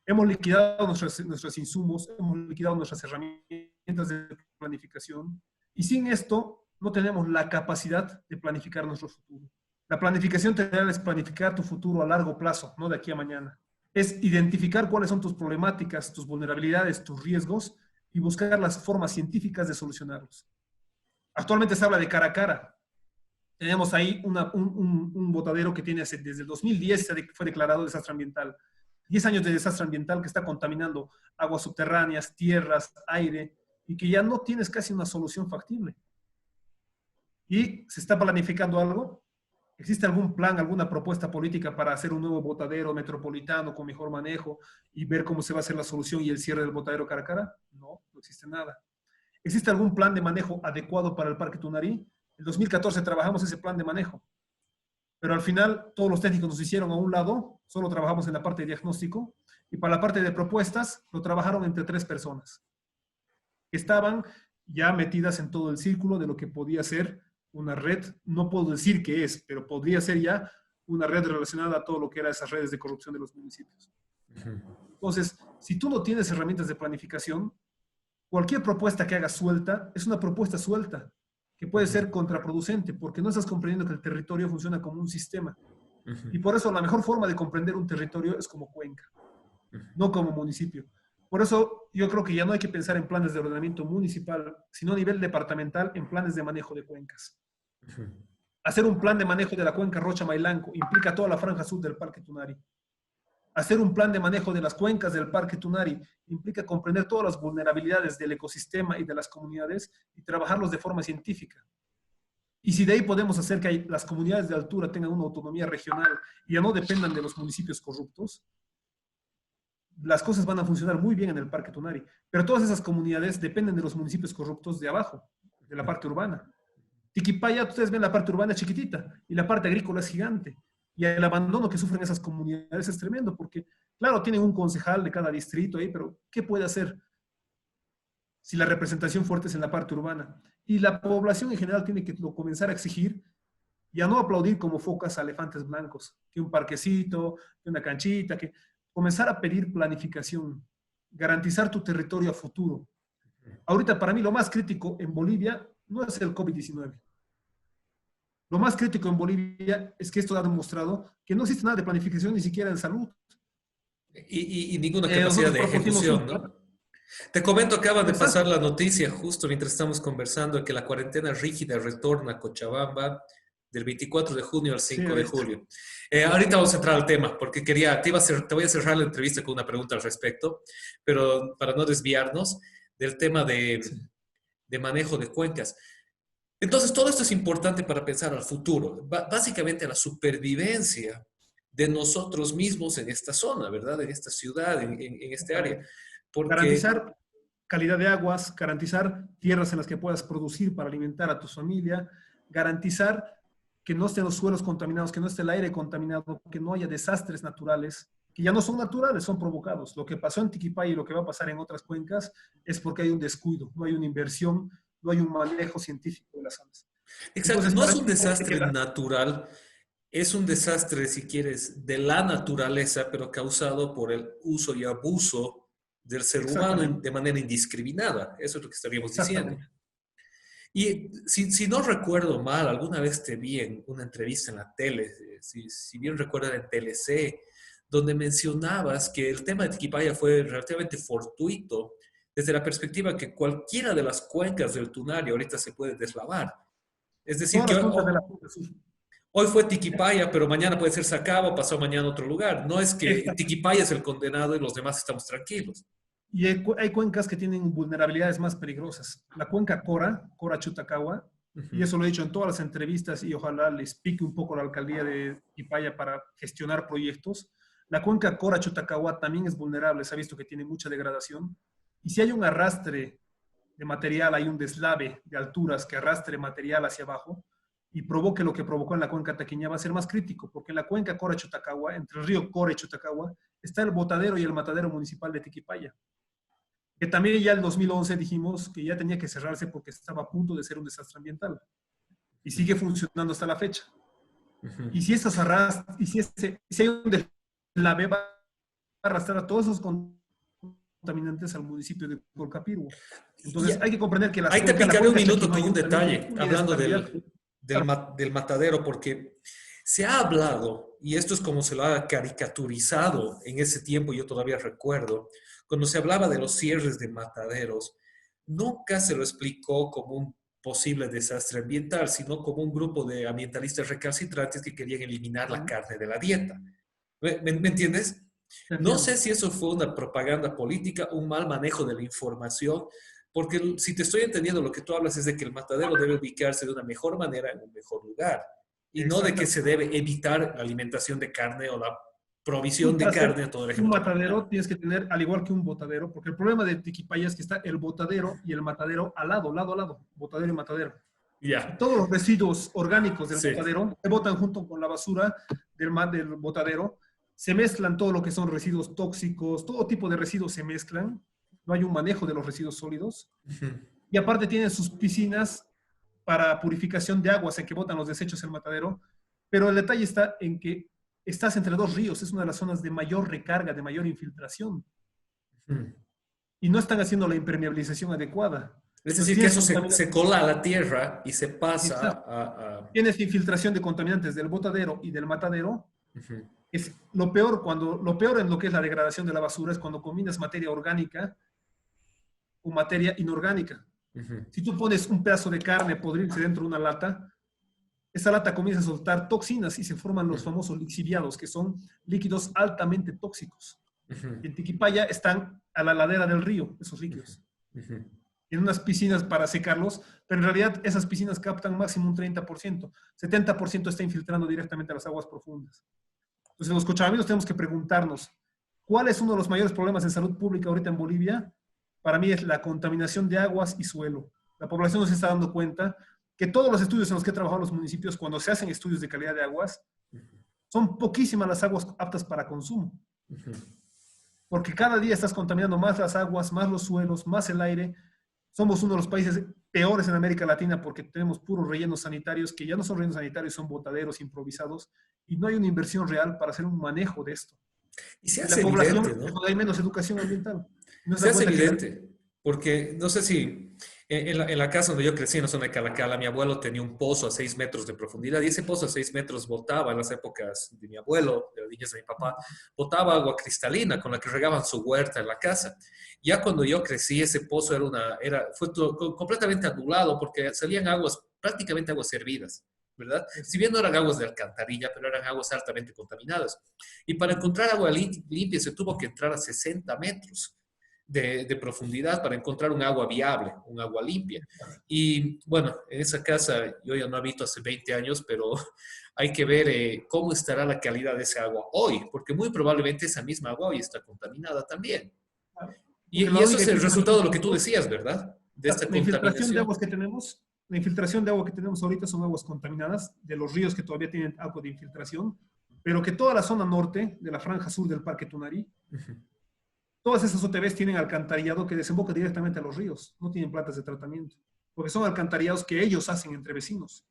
Hemos liquidado nuestros insumos, hemos liquidado nuestras herramientas de planificación y sin esto no tenemos la capacidad de planificar nuestro futuro. La planificación territorial es planificar tu futuro a largo plazo, no de aquí a mañana. Es identificar cuáles son tus problemáticas, tus vulnerabilidades, tus riesgos y buscar las formas científicas de solucionarlos. Actualmente se habla de cara a cara. Tenemos ahí un botadero que tiene desde el 2010 fue declarado desastre ambiental. 10 años de desastre ambiental que está contaminando aguas subterráneas, tierras, aire y que ya no tienes casi una solución factible. Y se está planificando algo. ¿Existe algún plan, alguna propuesta política para hacer un nuevo botadero metropolitano con mejor manejo y ver cómo se va a hacer la solución y el cierre del botadero cara a cara? No, no existe nada. ¿Existe algún plan de manejo adecuado para el Parque Tunarí? En 2014 trabajamos ese plan de manejo, pero al final todos los técnicos nos hicieron a un lado, solo trabajamos en la parte de diagnóstico y para la parte de propuestas lo trabajaron entre 3 personas que estaban ya metidas en todo el círculo de lo que podía ser una red, no puedo decir que es, pero podría ser ya una red relacionada a todo lo que eran esas redes de corrupción de los municipios. Entonces, si tú no tienes herramientas de planificación, cualquier propuesta que hagas suelta es una propuesta suelta, que puede ser contraproducente, porque no estás comprendiendo que el territorio funciona como un sistema. Y por eso la mejor forma de comprender un territorio es como cuenca, no como municipio. Por eso yo creo que ya no hay que pensar en planes de ordenamiento municipal, sino a nivel departamental en planes de manejo de cuencas. Hacer un plan de manejo de la cuenca Rocha-Mailanco implica toda la franja sur del Parque Tunari. Hacer un plan de manejo de las cuencas del Parque Tunari implica comprender todas las vulnerabilidades del ecosistema y de las comunidades y trabajarlos de forma científica. Y si de ahí podemos hacer que las comunidades de altura tengan una autonomía regional y ya no dependan de los municipios corruptos, las cosas van a funcionar muy bien en el Parque Tunari. Pero todas esas comunidades dependen de los municipios corruptos de abajo, de la parte urbana. Tiquipaya, ustedes ven la parte urbana chiquitita y la parte agrícola es gigante. Y el abandono que sufren esas comunidades es tremendo porque, claro, tienen un concejal de cada distrito ahí, pero ¿qué puede hacer si la representación fuerte es en la parte urbana? Y la población en general tiene que comenzar a exigir y a no aplaudir como focas a elefantes blancos, que un parquecito, que una canchita, que comenzar a pedir planificación, garantizar tu territorio a futuro. Ahorita para mí lo más crítico en Bolivia no es el COVID-19. Lo más crítico en Bolivia es que esto ha demostrado que no existe nada de planificación ni siquiera en salud. Y ninguna capacidad de ejecución, ¿no? Te comento, acaba de pasar la noticia justo mientras estamos conversando que la cuarentena rígida retorna a Cochabamba del 24 de junio al 5 de julio. Ahorita vamos a entrar al tema porque te voy a cerrar la entrevista con una pregunta al respecto, pero para no desviarnos del tema de manejo de cuencas. Entonces, todo esto es importante para pensar al futuro, básicamente a la supervivencia de nosotros mismos en esta zona, ¿verdad? En esta ciudad, en este área. Porque... Garantizar calidad de aguas, garantizar tierras en las que puedas producir para alimentar a tu familia, garantizar que no estén los suelos contaminados, que no esté el aire contaminado, que no haya desastres naturales, que ya no son naturales, son provocados. Lo que pasó en Tiquipaya y lo que va a pasar en otras cuencas es porque hay un descuido, no hay una inversión, no hay un manejo científico de las zonas. Exacto, entonces, no es un desastre natural, es un desastre, si quieres, de la naturaleza, pero causado por el uso y abuso del ser humano de manera indiscriminada. Eso es lo que estaríamos diciendo. Y si no recuerdo mal, alguna vez te vi en una entrevista en la tele, si bien recuerdo en TLC, donde mencionabas que el tema de Tiquipaya fue relativamente fortuito desde la perspectiva que cualquiera de las cuencas del Tunari ahorita se puede deslavar. Es decir, Todas que las cuencas de la Cuenca Sur. hoy fue Tiquipaya, pero mañana puede ser Sacaba, pasado mañana otro lugar. No es que Exacto. Tiquipaya es el condenado y los demás estamos tranquilos. Y hay cuencas que tienen vulnerabilidades más peligrosas. La cuenca Cora Chutacagua, y Ujú. eso lo he dicho en todas las entrevistas y ojalá les pique un poco la alcaldía de Ipaya para gestionar proyectos. La cuenca Cora Chutacagua también es vulnerable, se ha visto que tiene mucha degradación. Y si hay un arrastre de material, hay un deslave de alturas que arrastre material hacia abajo y provoque lo que provocó en la cuenca Taquiña, va a ser más crítico, porque en la cuenca Cora Chutacagua, entre el río Cora y Chutacagua, está el botadero y el matadero municipal de Tiquipaya, que también ya en 2011 dijimos que ya tenía que cerrarse porque estaba a punto de ser un desastre ambiental y sigue funcionando hasta la fecha. Ujú. Y si esas y si hay un deslave, va a arrastrar a todos esos contaminantes al municipio de Colcapirgo. Y Entonces hay que comprender que ahí te la picaré un cuenca minuto con un Chaquimayo también tiene detalle, una hablando inestabilidad. del matadero, porque se ha hablado, y esto es como se lo ha caricaturizado en ese tiempo, yo todavía recuerdo, cuando se hablaba de los cierres de mataderos, nunca se lo explicó como un posible desastre ambiental, sino como un grupo de ambientalistas recalcitrantes que querían eliminar la carne de la dieta. ¿Me entiendes? Te No entiendo. sé si eso fue una propaganda política, un mal manejo de la información, porque si te estoy entendiendo, lo que tú hablas es de que el matadero debe ubicarse de una mejor manera en un mejor lugar y no de que se Exactamente. debe evitar la alimentación de carne o la Tú provisión de para hacer carne a todo el un ejército ecuatoriano. matadero tienes que tener, al igual que un botadero, porque el problema de Tiquipaya es que está el botadero y el matadero al lado, lado a lado, botadero y matadero. Y Ya, todos los residuos orgánicos del sí. botadero se botan junto con la basura del botadero, se mezclan todo lo que son residuos tóxicos, todo tipo de residuos se mezclan, no hay un manejo de los residuos sólidos. Ujú, Y aparte tienen sus piscinas para purificación de aguas en que botan los desechos el matadero, pero el detalle está en que estás entre dos ríos, es una de las zonas de mayor recarga, de mayor infiltración, ujú. y no están haciendo la impermeabilización adecuada. Es Entonces decir, que tienes eso se contaminación, cola a la tierra y se pasa tienes infiltración de contaminantes del botadero y del matadero. ujú, Es lo peor lo peor en lo que es la degradación de la basura es cuando combinas materia orgánica con materia inorgánica. ujú, Si tú pones un pedazo de carne podrirse dentro de una lata, esa lata comienza a soltar toxinas y se forman los ujú, famosos lixiviados, que son líquidos altamente tóxicos. ujú, Y en Tiquipaya están a la ladera del río, esos ujú, líquidos. ujú. En unas piscinas para secarlos, pero en realidad esas piscinas captan máximo un 30%. 70% está infiltrando directamente a las aguas profundas. Entonces, los cochabaminos tenemos que preguntarnos, ¿cuál es uno de los mayores problemas en salud pública ahorita en Bolivia? Para mí es la contaminación de aguas y suelo. La población no se está dando cuenta que todos los estudios en los que he trabajado los municipios, cuando se hacen estudios de calidad de aguas, son poquísimas las aguas aptas para consumo, Ujú. porque cada día estás contaminando más las aguas, más los suelos, más el aire. Somos uno de los países peores en América Latina porque tenemos puros rellenos sanitarios que ya no son rellenos sanitarios, son botaderos improvisados y no hay una inversión real para hacer un manejo de esto. Y se Y hace la evidente, población es ¿no? donde hay menos educación ambiental. No se Se da hace cuenta que evidente, porque no sé si en la casa donde yo crecí, en la zona de Calacala, mi abuelo tenía un pozo a 6 metros de profundidad y ese pozo a 6 metros botaba en las épocas de mi abuelo, de las niñas de mi papá, botaba agua cristalina con la que regaban su huerta en la casa. Ya cuando yo crecí, ese pozo fue completamente anulado porque salían aguas, prácticamente aguas hervidas. ¿Verdad? Si bien no eran aguas de alcantarilla, pero eran aguas altamente contaminadas. Y para encontrar agua limpia se tuvo que entrar a 60 metros de profundidad para encontrar un agua viable, un agua limpia. Y bueno, en esa casa yo ya no habito hace 20 años, pero hay que ver cómo estará la calidad de esa agua hoy, porque muy probablemente esa misma agua hoy está contaminada también. porque Y la eso única es el infiltración resultado de que lo que tú tenemos, decías, ¿verdad? De esta la infiltración de contaminación. aguas que tenemos, la infiltración de agua que tenemos ahorita son aguas contaminadas de los ríos que todavía tienen agua de infiltración, pero que toda la zona norte de la franja sur del Parque Tunari, Ujú. todas esas OTBs tienen alcantarillado que desemboca directamente a los ríos, no tienen plantas de tratamiento, porque son alcantarillados que ellos hacen entre vecinos.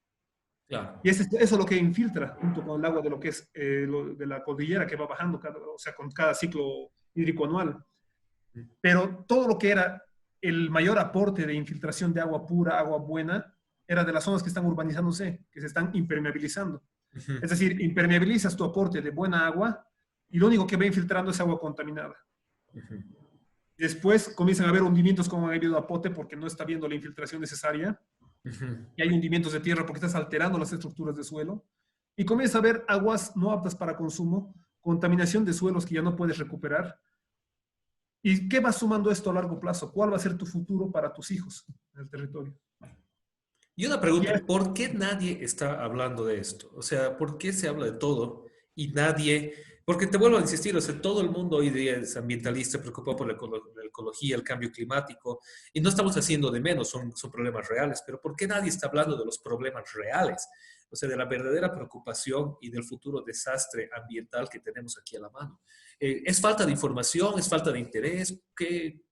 Claro. Y eso es lo que infiltra junto con el agua de lo que es de la cordillera que va bajando, o sea, con cada ciclo hídrico anual. Pero todo lo que era el mayor aporte de infiltración de agua pura, agua buena, era de las zonas que están urbanizándose, que se están impermeabilizando. Ujú, Es decir, impermeabilizas tu aporte de buena agua y lo único que va infiltrando es agua contaminada. ujú, Después comienzan a haber hundimientos como ha habido Apote porque no está viendo la infiltración necesaria ujú. y hay hundimientos de tierra porque estás alterando las estructuras de suelo y comienza a haber aguas no aptas para consumo, contaminación de suelos que ya no puedes recuperar. ¿Y qué va sumando esto a largo plazo? ¿Cuál va a ser tu futuro para tus hijos en el territorio? Y una Y pregunta, ¿por qué nadie está hablando de esto? O sea, ¿por qué se habla de todo y nadie, porque te vuelvo a insistir, o sea, todo el mundo hoy día es ambientalista, preocupado por la ecología, el cambio climático, y no estamos haciendo de menos, son problemas reales, pero ¿por qué nadie está hablando de los problemas reales? O sea, de la verdadera preocupación y del futuro desastre ambiental que tenemos aquí a la mano. ¿Es falta de información? ¿Es falta de interés?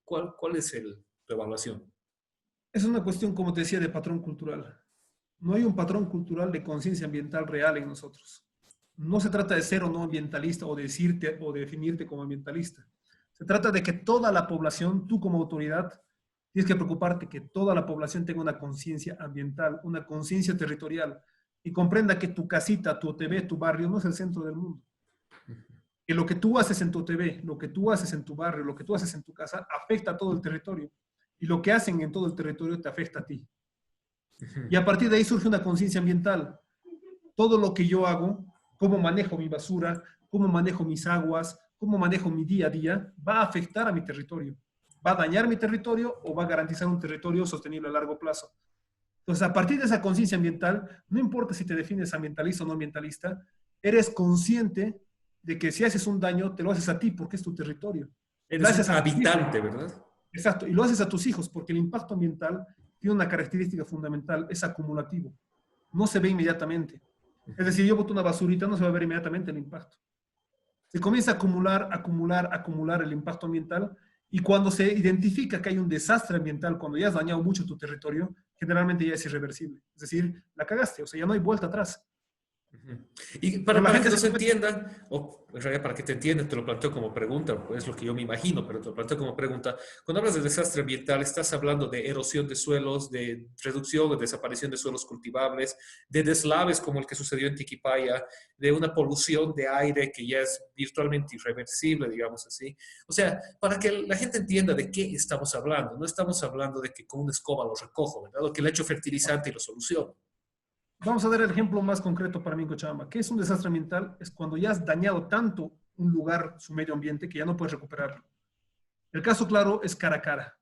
¿Cuál es tu evaluación? es una cuestión, como te decía, de patrón cultural. No hay un patrón cultural de conciencia ambiental real en nosotros. No se trata de ser o no ambientalista o decirte o definirte como ambientalista. Se trata de que toda la población, tú como autoridad, tienes que preocuparte que toda la población tenga una conciencia ambiental, una conciencia territorial y comprenda que tu casita, tu OTB, tu barrio no es el centro del mundo. Que lo que tú haces en tu OTB, lo que tú haces en tu barrio, lo que tú haces en tu casa, afecta a todo el territorio. Y lo que hacen en todo el territorio te afecta a ti. Y a partir de ahí surge una conciencia ambiental. Todo lo que yo hago, cómo manejo mi basura, cómo manejo mis aguas, cómo manejo mi día a día, va a afectar a mi territorio. ¿Va a dañar mi territorio o va a garantizar un territorio sostenible a largo plazo? Entonces, a partir de esa conciencia ambiental, no importa si te defines ambientalista o no ambientalista, eres consciente de que si haces un daño, te lo haces a ti porque es tu territorio. Lo Eres un haces a tus hijos. habitante, ¿verdad? Exacto, y lo haces a tus hijos porque el impacto ambiental tiene una característica fundamental, es acumulativo. No se ve inmediatamente. Es decir, yo boto una basurita, no se va a ver inmediatamente el impacto. Se comienza a acumular, acumular, acumular el impacto ambiental y cuando se identifica que hay un desastre ambiental, cuando ya has dañado mucho tu territorio, generalmente ya es irreversible. Es decir, la cagaste, o sea, ya no hay vuelta atrás. Ujú. Y Pero la para que gente se nos comete. entiendan, o en realidad para que te entiendan, te lo planteo como pregunta, pues es lo que yo me imagino, pero te lo planteo como pregunta. Cuando hablas de desastre ambiental, estás hablando de erosión de suelos, de reducción o desaparición de suelos cultivables, de deslaves como el que sucedió en Tiquipaya, de una polución de aire que ya es virtualmente irreversible, digamos así. O sea, para que la gente entienda de qué estamos hablando, no estamos hablando de que con una escoba lo recojo, ¿verdad? O que le echo fertilizante y lo soluciono. Vamos a dar el ejemplo más concreto para mí en Cochabamba. ¿Qué es un desastre ambiental? Es cuando ya has dañado tanto un lugar, su medio ambiente, que ya no puedes recuperarlo. El caso claro es Caracara.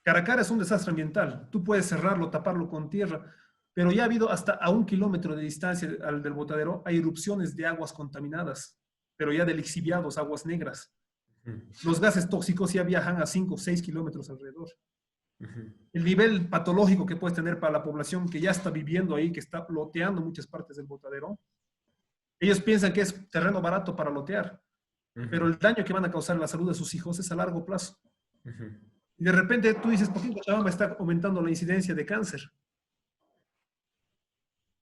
Caracara es un desastre ambiental. Tú puedes cerrarlo, taparlo con tierra, pero ya ha habido hasta a 1 kilómetro de distancia al del botadero, hay erupciones de aguas contaminadas, pero ya de lixiviados, aguas negras. Ujú, Los gases tóxicos ya viajan a 5 o 6 kilómetros alrededor. ujú, El nivel patológico que puedes tener para la población que ya está viviendo ahí, que está loteando muchas partes del botadero, ellos piensan que es terreno barato para lotear, pero ujú, el daño que van a causar a la salud de sus hijos es a largo plazo. ujú. Y de repente tú dices, ¿por qué en Cochabamba está aumentando la incidencia de cáncer?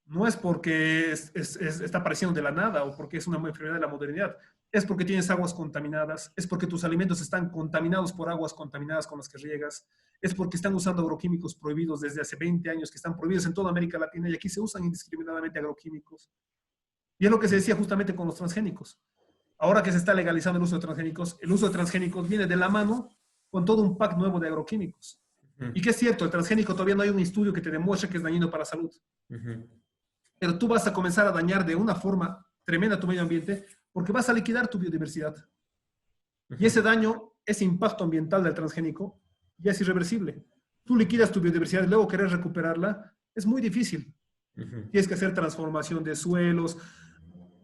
No es porque está apareciendo de la nada o porque es una enfermedad de la modernidad. Es porque tienes aguas contaminadas, es porque tus alimentos están contaminados por aguas contaminadas con las que riegas, es porque están usando agroquímicos prohibidos desde hace 20 años, que están prohibidos en toda América Latina y aquí se usan indiscriminadamente agroquímicos. Y es lo que se decía justamente con los transgénicos. Ahora que se está legalizando el uso de transgénicos, el uso de transgénicos viene de la mano con todo un pack nuevo de agroquímicos. Ujú, Y que es cierto, el transgénico todavía no hay un estudio que te demuestre que es dañino para la salud, ujú, pero tú vas a comenzar a dañar de una forma tremenda tu medio ambiente porque vas a liquidar tu biodiversidad. Y ese ujú, daño, ese impacto ambiental del transgénico, ya es irreversible. Tú liquidas tu biodiversidad y luego querer recuperarla, es muy difícil. ujú. Tienes que hacer transformación de suelos,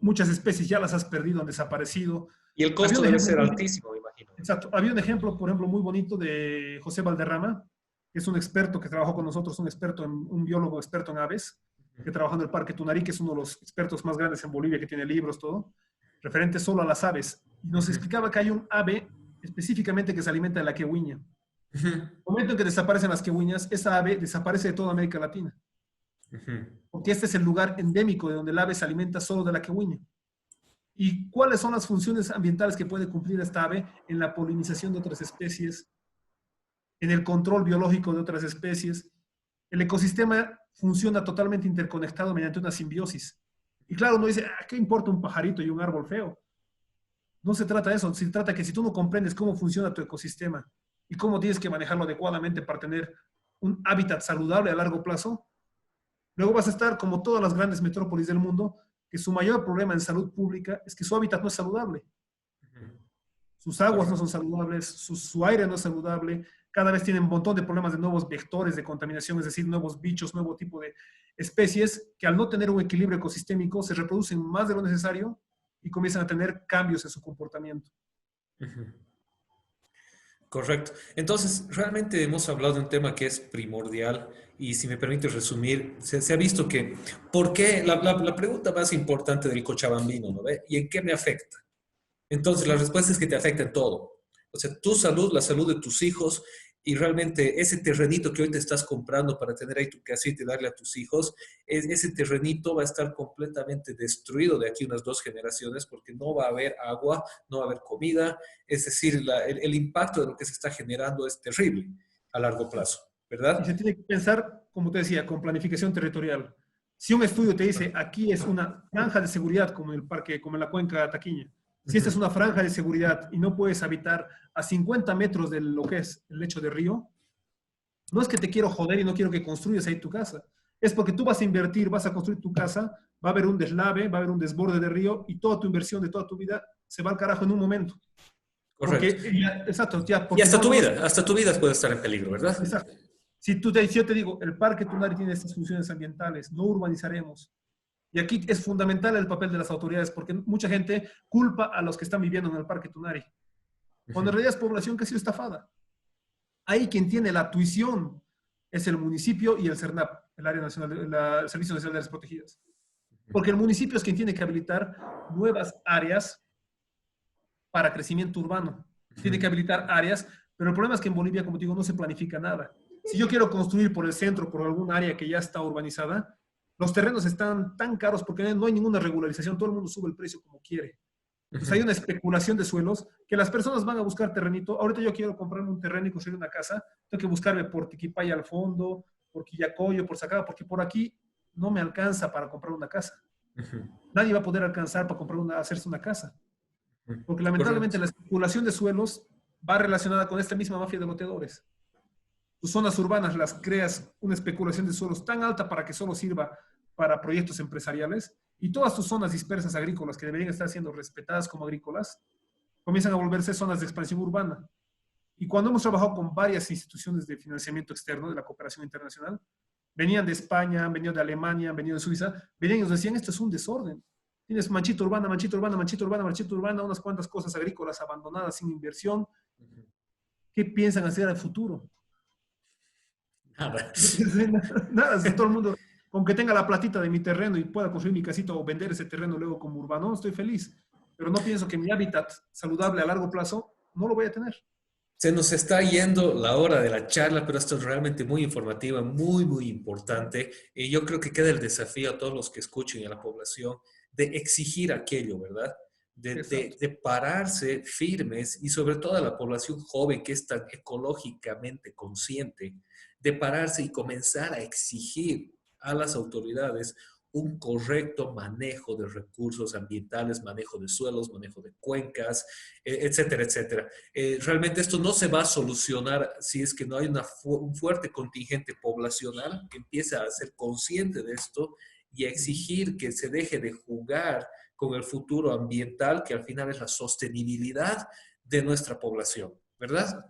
muchas especies ya las has perdido, han desaparecido. Y el Había costo un debe ejemplo ser muy, altísimo, me imagino, ¿no? exacto, había un ejemplo, por ejemplo, muy bonito de José Valderrama, que es un experto que trabajó con nosotros, un experto, un biólogo experto en aves, que trabajó en el Parque Tunarí, que es uno de los expertos más grandes en Bolivia, que tiene libros, todo, referente solo a las aves. Y nos Ujú, explicaba que hay un ave específicamente que se alimenta de la quehuiña. En ujú, el momento en que desaparecen las quehuiñas, esa ave desaparece de toda América Latina, ujú, porque este es el lugar endémico de donde el ave se alimenta solo de la quehuiña. ¿Y cuáles son las funciones ambientales que puede cumplir esta ave en la polinización de otras especies, en el control biológico de otras especies? El ecosistema funciona totalmente interconectado mediante una simbiosis. Y claro, uno dice, ¿qué importa un pajarito y un árbol feo? No se trata de eso, se trata que si tú no comprendes cómo funciona tu ecosistema y cómo tienes que manejarlo adecuadamente para tener un hábitat saludable a largo plazo, luego vas a estar como todas las grandes metrópolis del mundo, que su mayor problema en salud pública es que su hábitat no es saludable. Sus aguas no son saludables, su aire no es saludable, cada vez tienen un montón de problemas de nuevos vectores de contaminación, es decir, nuevos bichos, nuevo tipo de especies que al no tener un equilibrio ecosistémico se reproducen más de lo necesario y comienzan a tener cambios en su comportamiento. Correcto. Entonces, realmente hemos hablado de un tema que es primordial y si me permite resumir, se ha visto que, ¿por qué? La pregunta más importante del cochabambino, ¿no ve? ¿Y en qué me afecta? Entonces, la respuesta es que te afecta en todo. O sea, tu salud, la salud de tus hijos y realmente ese terrenito que hoy te estás comprando para tener ahí tu casita y darle a tus hijos, ese terrenito va a estar completamente destruido de aquí unas 2 generaciones porque no va a haber agua, no va a haber comida. Es decir, el impacto de lo que se está generando es terrible a largo plazo, Y ¿verdad? se tiene que pensar, como te decía, con planificación territorial. Si un estudio te dice, aquí es una franja de seguridad, como en el parque, como en la cuenca de Taquiña, si esta es una franja de seguridad y no puedes habitar a 50 metros de lo que es el lecho de río, no es que te quiero joder y no quiero que construyas ahí tu casa. Es porque tú vas a invertir, vas a construir tu casa, va a haber un deslave, va a haber un desborde de río y toda tu inversión de toda tu vida se va al carajo en un momento. Correcto. Porque, ya, exacto, ya, Y porque no, hasta tu vida puede estar en peligro, ¿verdad? exacto. Si yo te digo, el Parque Tunari tiene estas funciones ambientales, no urbanizaremos. Y aquí es fundamental el papel de las autoridades, porque mucha gente culpa a los que están viviendo en el Parque Tunari, cuando en realidad es población que ha sido estafada. Ahí quien tiene la tuición es el municipio y el CERNAP, el Área Nacional, el Servicio Nacional de Áreas Protegidas. Porque el municipio es quien tiene que habilitar nuevas áreas para crecimiento urbano. Tiene que habilitar áreas, pero el problema es que en Bolivia, como te digo, no se planifica nada. Si yo quiero construir por el centro, por algún área que ya está urbanizada, los terrenos están tan caros porque no hay ninguna regularización, todo el mundo sube el precio como quiere. Entonces hay una especulación de suelos que las personas van a buscar terrenito. Ahorita yo quiero comprarme un terreno y construir una casa, tengo que buscarme por Tiquipaya al fondo, por Quillacoyo, por Sacaba, porque por aquí no me alcanza para comprar una casa. Nadie va a poder alcanzar para hacerse una casa. Porque lamentablemente Correcto. la especulación de suelos va relacionada con esta misma mafia de loteadores. Tus zonas urbanas las creas una especulación de suelos tan alta para que solo sirva para proyectos empresariales y todas tus zonas dispersas agrícolas que deberían estar siendo respetadas como agrícolas comienzan a volverse zonas de expansión urbana. Y cuando hemos trabajado con varias instituciones de financiamiento externo de la cooperación internacional, venían de España, han venido de Alemania, han venido de Suiza, venían y nos decían, esto es un desorden. Tienes manchita urbana, manchita urbana, manchita urbana, manchita urbana, unas cuantas cosas agrícolas abandonadas sin inversión. ¿Qué piensan hacer al futuro? Nada. Nada, si todo el mundo, con que tenga la platita de mi terreno y pueda construir mi casita o vender ese terreno luego como urbano, estoy feliz. Pero no pienso que mi hábitat saludable a largo plazo no lo voy a tener. Se nos está yendo la hora de la charla, pero esto es realmente muy informativa, muy, muy importante. Y yo creo que queda el desafío a todos los que escuchen y a la población de exigir aquello, ¿verdad? Exacto. De pararse firmes y sobre todo a la población joven que es tan ecológicamente consciente, de pararse y comenzar a exigir a las autoridades un correcto manejo de recursos ambientales, manejo de suelos, manejo de cuencas, etcétera, etcétera. Realmente esto no se va a solucionar si es que no hay un fuerte contingente poblacional que empiece a ser consciente de esto y a exigir que se deje de jugar con el futuro ambiental, que al final es la sostenibilidad de nuestra población, ¿verdad?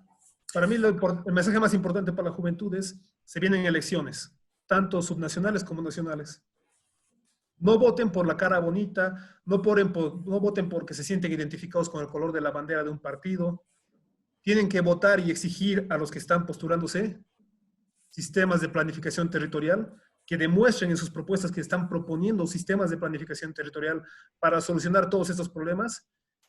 Para mí el mensaje más importante para la juventud es, se vienen elecciones, tanto subnacionales como nacionales. No voten por la cara bonita, no voten porque se sienten identificados con el color de la bandera de un partido. Tienen que votar y exigir a los que están postulándose sistemas de planificación territorial que demuestren en sus propuestas que están proponiendo sistemas de planificación territorial para solucionar todos estos problemas.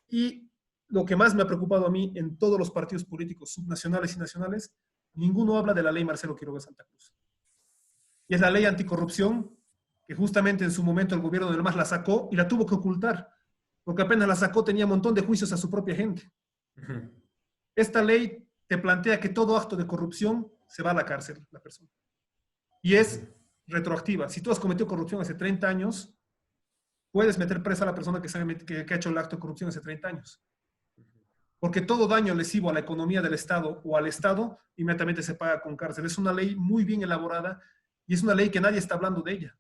Y lo que más me ha preocupado a mí en todos los partidos políticos subnacionales y nacionales, ninguno habla de la ley Marcelo Quiroga Santa Cruz. Y es la ley anticorrupción que justamente en su momento el gobierno del MAS la sacó y la tuvo que ocultar, porque apenas la sacó tenía un montón de juicios a su propia gente. Esta ley te plantea que todo acto de corrupción se va a la cárcel, la persona. y Ujú, es retroactiva. Si tú has cometido corrupción hace 30 años, puedes meter presa a la persona que ha hecho el acto de corrupción hace 30 años. Porque todo daño lesivo a la economía del Estado o al Estado inmediatamente se paga con cárcel. Es una ley muy bien elaborada y es una ley que nadie está hablando de ella.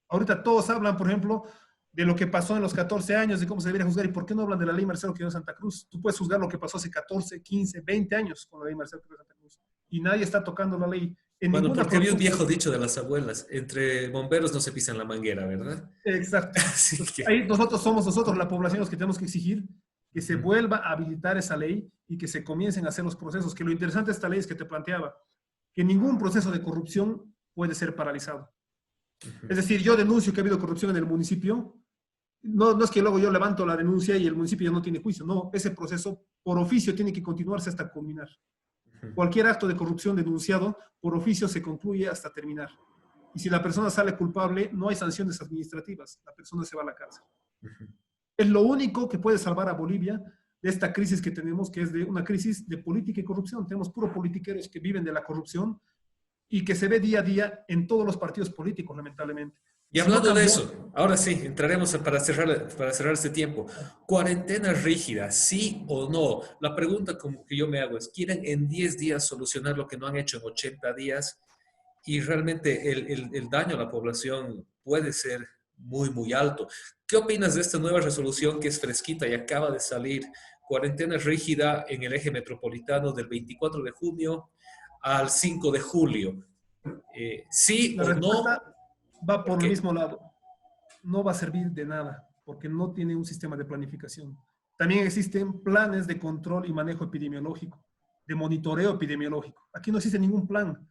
Ahorita todos hablan, por ejemplo, de lo que pasó en los 14 años, de cómo se debería juzgar, y por qué no hablan de la ley Marcelo Quirós Santa Cruz. Tú puedes juzgar lo que pasó hace 14, 15, 20 años con la ley Marcelo Quirós Santa Cruz, y nadie está tocando la ley en bueno, ninguna porque había un propuesta. viejo dicho de las abuelas, entre bomberos no se pisan la manguera, ¿verdad? Exacto. Así Entonces, que... ahí nosotros, la población, los que tenemos que exigir que se Ujú, vuelva a habilitar esa ley y que se comiencen a hacer los procesos. Que lo interesante de esta ley es que te planteaba que ningún proceso de corrupción puede ser paralizado. Es ujú. decir, yo denuncio que ha habido corrupción en el municipio. No es que luego yo levanto la denuncia y el municipio ya no tiene juicio. No, ese proceso por oficio tiene que continuarse hasta culminar. Cualquier acto de corrupción denunciado por oficio se concluye hasta terminar. Y si la persona sale culpable, no hay sanciones administrativas. La persona se va a la cárcel. Es lo único que puede salvar a Bolivia de esta crisis que tenemos, que es de una crisis de política y corrupción. Tenemos puros politiqueros que viven de la corrupción y que se ve día a día en todos los partidos políticos, lamentablemente. Y Y si no hablando de cambiamos, eso, ahora sí, entraremos para cerrar este tiempo. ¿Cuarentena rígida, sí o no? La pregunta como que yo me hago es, ¿quieren en 10 días solucionar lo que no han hecho en 80 días? Y realmente el daño a la población puede ser muy, muy alto. ¿Qué opinas de esta nueva resolución que es fresquita y acaba de salir? Cuarentena rígida en el eje metropolitano del 24 de junio al 5 de julio. ¿Sí la o respuesta no? va ¿Por por el qué? mismo lado. No va a servir de nada porque no tiene un sistema de planificación. También existen planes de control y manejo epidemiológico, de monitoreo epidemiológico. Aquí no existe ningún plan.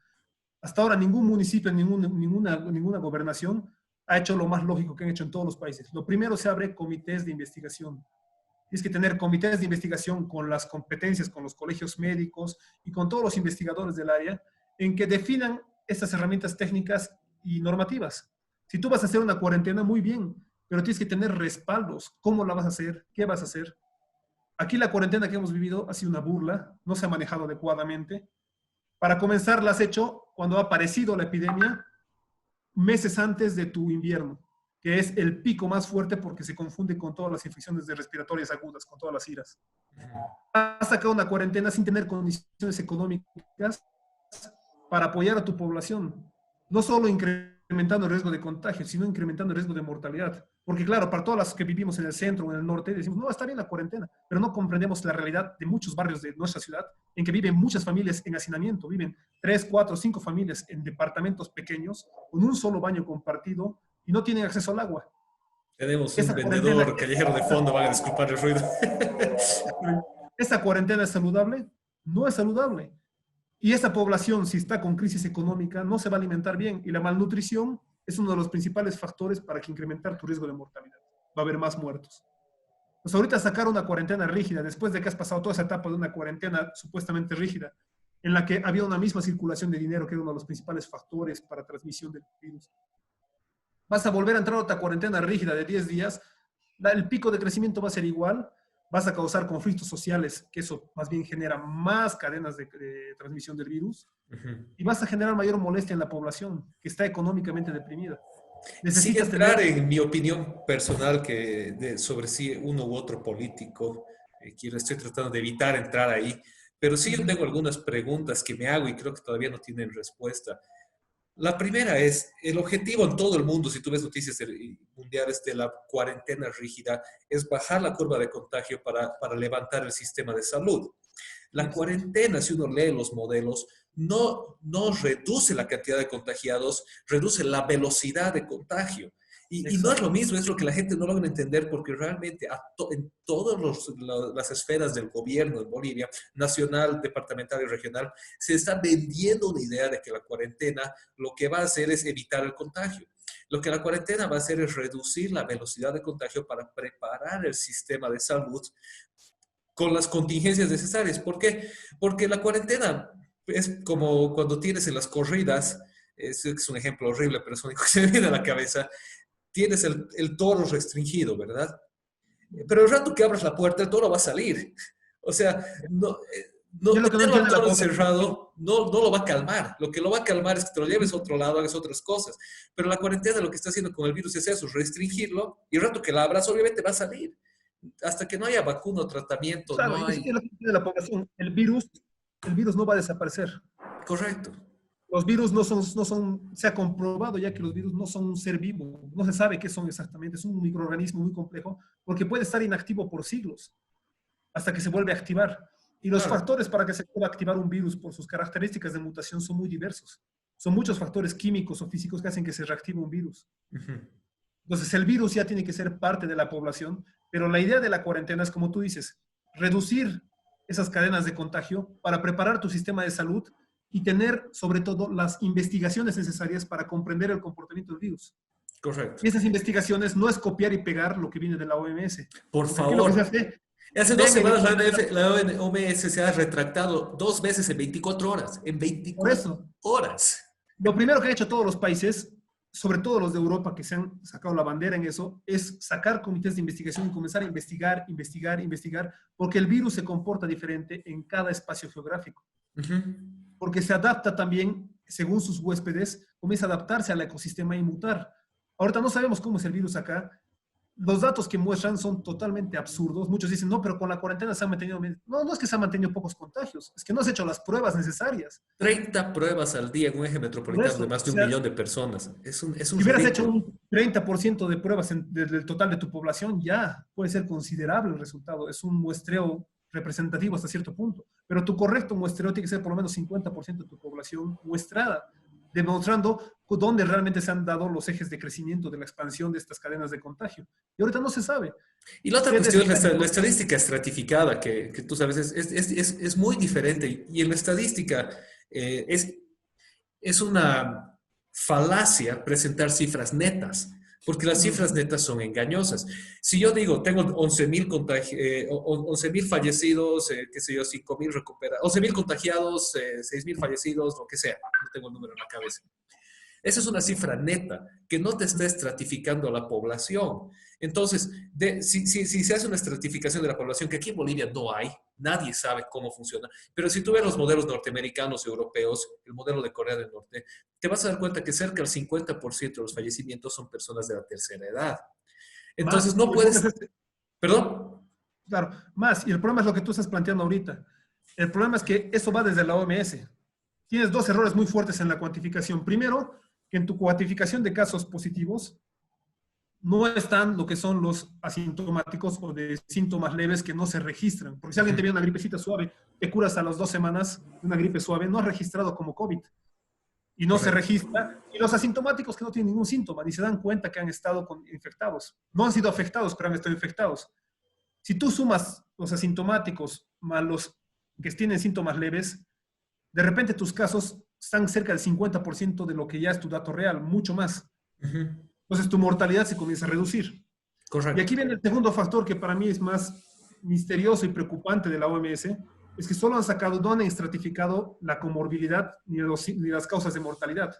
Hasta ahora ningún municipio, ninguna gobernación ha hecho lo más lógico que han hecho en todos los países. Lo primero, se abre comités de investigación. Tienes que tener comités de investigación con las competencias, con los colegios médicos y con todos los investigadores del área, en que definan estas herramientas técnicas y normativas. Si tú vas a hacer una cuarentena, muy bien, pero tienes que tener respaldos. ¿Cómo la vas a hacer? ¿Qué vas a hacer? Aquí la cuarentena que hemos vivido ha sido una burla, no se ha manejado adecuadamente. Para comenzar, la has hecho cuando ha aparecido la epidemia, meses antes de tu invierno, que es el pico más fuerte porque se confunde con todas las infecciones de respiratorias agudas, con todas las iras. Has sacado una cuarentena sin tener condiciones económicas para apoyar a tu población, no solo incrementando el riesgo de contagio, sino incrementando el riesgo de mortalidad. Porque claro, para todas las que vivimos en el centro o en el norte, decimos, no, está bien la cuarentena, pero no comprendemos la realidad de muchos barrios de nuestra ciudad en que viven muchas familias en hacinamiento, viven 3, 4, 5 familias en departamentos pequeños con un solo baño compartido y no tienen acceso al agua. Tenemos un Esa cuarentena, vendedor callejero de fondo, van a disculpar el ruido. esa cuarentena es saludable, no es saludable. Y esa población, si está con crisis económica, no se va a alimentar bien. Y la malnutrición es uno de los principales factores para que incrementar tu riesgo de mortalidad. Va a haber más muertos. Pues ahorita sacar una cuarentena rígida, después de que has pasado toda esa etapa de una cuarentena supuestamente rígida, en la que había una misma circulación de dinero, que era uno de los principales factores para transmisión del virus, vas a volver a entrar a otra cuarentena rígida de 10 días, el pico de crecimiento va a ser igual, vas a causar conflictos sociales, que eso más bien genera más cadenas de transmisión del virus, y vas a generar mayor molestia en la población, que está económicamente deprimida. Sin Necesitas entrar tener... en mi opinión personal sobre si uno u otro político, estoy tratando de evitar entrar ahí, pero sí yo tengo algunas preguntas que me hago y creo que todavía no tienen respuesta. La primera es, el objetivo en todo el mundo, si tú ves noticias mundiales de la cuarentena rígida, es bajar la curva de contagio para levantar el sistema de salud. La Exacto. cuarentena, si uno lee los modelos, no reduce la cantidad de contagiados, reduce la velocidad de contagio. Y no es lo Exacto. mismo, es lo que la gente no logra entender porque realmente en todas las esferas del gobierno en Bolivia, nacional, departamental y regional, se está vendiendo una idea de que la cuarentena lo que va a hacer es evitar el contagio. Lo que la cuarentena va a hacer es reducir la velocidad de contagio para preparar el sistema de salud con las contingencias necesarias. ¿Por qué? Porque la cuarentena es como cuando tienes en las corridas, es un ejemplo horrible, pero es lo único que se me viene a la cabeza, tienes el toro restringido, ¿verdad? Pero el rato que abres la puerta, el toro va a salir. O sea, no, Yo no, lo que no tenerlo a entiendo de la todo población, encerrado no lo va a calmar. Lo que lo va a calmar es que te lo lleves a otro lado, hagas otras cosas. Pero la cuarentena lo que está haciendo con el virus es eso, restringirlo, y el rato que la abras, obviamente va a salir. Hasta que no haya vacuna o tratamiento, claro, no es hay. lo que entiendo de la población. El virus no va a desaparecer. Correcto. Los virus se ha comprobado ya que los virus no son un ser vivo, no se sabe qué son exactamente, es un microorganismo muy complejo, porque puede estar inactivo por siglos, hasta que se vuelve a activar. Y los Claro. factores para que se pueda activar un virus por sus características de mutación son muy diversos. Son muchos factores químicos o físicos que hacen que se reactive un virus. Ujú. Entonces, el virus ya tiene que ser parte de la población, pero la idea de la cuarentena es, como tú dices, reducir esas cadenas de contagio para preparar tu sistema de salud y tener, sobre todo, las investigaciones necesarias para comprender el comportamiento del virus. Correcto. Y esas investigaciones no es copiar y pegar lo que viene de la OMS, Por porque aquí lo que se favor. hace, Hace dos ven en semanas Internet, La OMS se ha retractado 2 veces en 24 horas. En por 24 eso, horas. lo primero que han hecho todos los países, sobre todo los de Europa que se han sacado la bandera en eso, es sacar comités de investigación y comenzar a investigar, investigar, investigar, porque el virus se comporta diferente en cada espacio geográfico, Ujú. porque se adapta también, según sus huéspedes, comienza a adaptarse al ecosistema y mutar. Ahorita no sabemos cómo es el virus acá. Los datos que muestran son totalmente absurdos. Muchos dicen, no, pero con la cuarentena se han mantenido... No, no es que se han mantenido pocos contagios, es que no has hecho las pruebas necesarias. 30 pruebas al día en un eje Por metropolitano de eso, más o de un sea, millón de personas. Es un si hubieras hecho ridículo. un 30% de pruebas del total de tu población, ya puede ser considerable el resultado. Es un muestreo representativo hasta cierto punto. Pero tu correcto muestreo tiene que ser por lo menos 50% de tu población muestrada, demostrando dónde realmente se han dado los ejes de crecimiento de la expansión de estas cadenas de contagio. Y ahorita no se sabe. Y la otra Se cuestión es la desestima. estadística estratificada, que tú sabes, es muy diferente. Y en la estadística eh, es, es una falacia presentar cifras netas, porque las cifras Mm, netas son engañosas. Si yo digo, tengo 11.000 11.000 fallecidos, qué sé yo, 5.000 recuperados, 11.000 contagiados, 6.000 fallecidos, lo que sea, no tengo el número en la cabeza. Esa es una cifra neta que no te está estratificando a la población. Entonces, si se hace una estratificación de la población, que aquí en Bolivia no hay, nadie sabe cómo funciona, pero si tú ves los modelos norteamericanos y europeos, el modelo de Corea del Norte, te vas a dar cuenta que cerca del 50% de los fallecimientos son personas de la tercera edad. Entonces, más. no Y el problema es puedes, perdón, claro, más. Y el problema es lo que tú estás planteando ahorita. El problema es que eso va desde la OMS. Tienes dos errores muy fuertes en la cuantificación. Primero, que en tu cuantificación de casos positivos no están lo que son los asintomáticos o de síntomas leves que no se registran. Porque si alguien te viene una gripecita suave, te curas a las 2 semanas de una gripe suave, no es registrado como COVID y no se correcto. registra. Y los asintomáticos que no tienen ningún síntoma, ni se dan cuenta que han estado infectados. No han sido afectados, pero han estado infectados. Si tú sumas los asintomáticos más los que tienen síntomas leves, de repente tus casos están cerca del 50% de lo que ya es tu dato real, mucho más. Ujú. Entonces tu mortalidad se comienza a reducir. Y Correcto. aquí viene el segundo factor que para mí es más misterioso y preocupante de la OMS, es que solo han sacado, no han estratificado la comorbilidad ni las causas de mortalidad.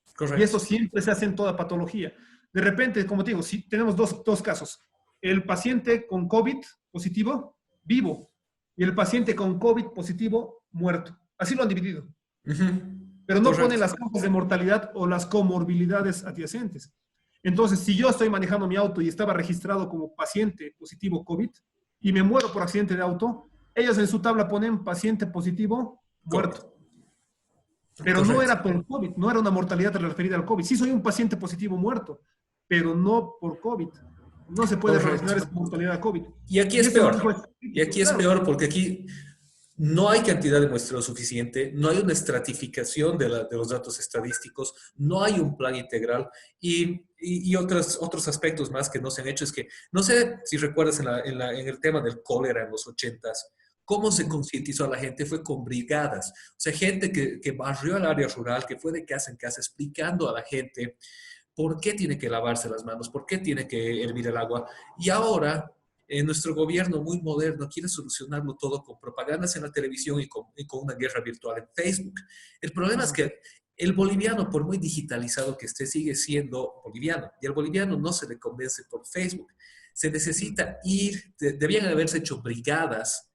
Y Correcto. eso siempre se hace en toda patología. De repente, como te digo, si tenemos dos casos. El paciente con COVID positivo, vivo, y el paciente con COVID positivo, muerto. Así lo han dividido. Ujú. Pero no ponen Correcto. las causas de mortalidad o las comorbilidades adyacentes. Entonces, si yo estoy manejando mi auto y estaba registrado como paciente positivo COVID y me muero por accidente de auto, ellos en su tabla ponen paciente positivo COVID. muerto. Pero no Correcto. era por COVID, no era una mortalidad referida al COVID. Sí soy un paciente positivo muerto, pero no por COVID. No se puede Correcto. relacionar esa mortalidad a COVID. Y aquí Y es ese peor. manejo es Y crítico, aquí es claro. peor porque aquí no hay cantidad de muestreo suficiente, no hay una estratificación de los datos estadísticos, no hay un plan integral y otros aspectos más que no se han hecho es que, no sé si recuerdas en el tema del cólera en los 80s, cómo se concientizó a la gente fue con brigadas, o sea, gente que barrió al área rural, que fue de casa en casa explicando a la gente por qué tiene que lavarse las manos, por qué tiene que hervir el agua. Y ahora nuestro gobierno muy moderno quiere solucionarlo todo con propagandas en la televisión y con una guerra virtual en Facebook. El problema es Ujú. que el boliviano, por muy digitalizado que esté, sigue siendo boliviano. Y al boliviano no se le convence por Facebook. Se necesita ir, debían haberse hecho brigadas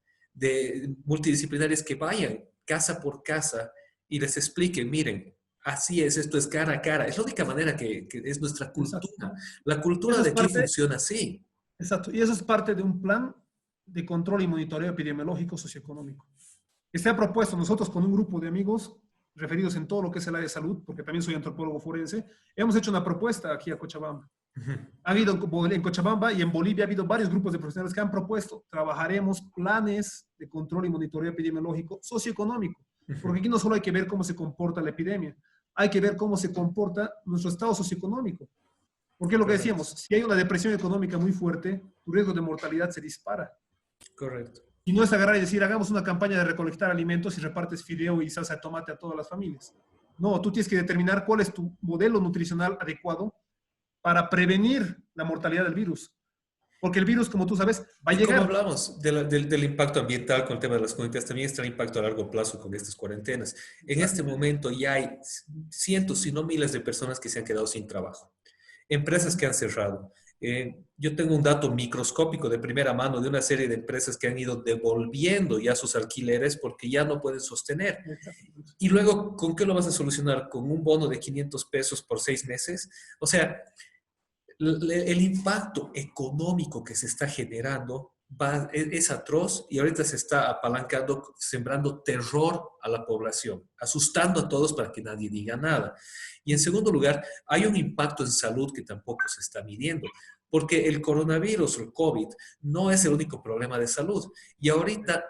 multidisciplinarias que vayan casa por casa y les expliquen, miren, así es, esto es cara a cara. Es la única manera que es nuestra Exacto. cultura. La cultura Eso de es aquí parte, funciona así. exacto, y eso es parte de un plan de control y monitoreo epidemiológico socioeconómico. Que se ha propuesto nosotros con un grupo de amigos referidos en todo lo que es el área de salud, porque también soy antropólogo forense, hemos hecho una propuesta aquí a Cochabamba. Ha habido en Cochabamba y en Bolivia ha habido varios grupos de profesionales que han propuesto, trabajaremos planes de control y monitoreo epidemiológico socioeconómico, porque aquí no solo hay que ver cómo se comporta la epidemia, hay que ver cómo se comporta nuestro estado socioeconómico. Porque es lo que Correcto, decíamos, si hay una depresión económica muy fuerte, tu riesgo de mortalidad se dispara. correcto. Y no es agarrar y decir, hagamos una campaña de recolectar alimentos y repartes fideo y salsa de tomate a todas las familias. No, tú tienes que determinar cuál es tu modelo nutricional adecuado para prevenir la mortalidad del virus. Porque el virus, como tú sabes, va a Y como llegar. hablamos del impacto ambiental con el tema de las comunidades, también está el impacto a largo plazo con estas cuarentenas. En este Exacto. momento ya hay cientos, si no miles de personas que se han quedado sin trabajo. Empresas que han cerrado. Yo tengo un dato microscópico de primera mano de una serie de empresas que han ido devolviendo ya sus alquileres porque ya no pueden sostener. Exactamente. Y luego, ¿con qué lo vas a solucionar? ¿Con un bono de 500 pesos por 6 meses? O sea, el impacto económico que se está generando es atroz y ahorita se está apalancando, sembrando terror a la población, asustando a todos para que nadie diga nada. Y en segundo lugar, hay un impacto en salud que tampoco se está midiendo, porque el coronavirus, el COVID, no es el único problema de salud. Y ahorita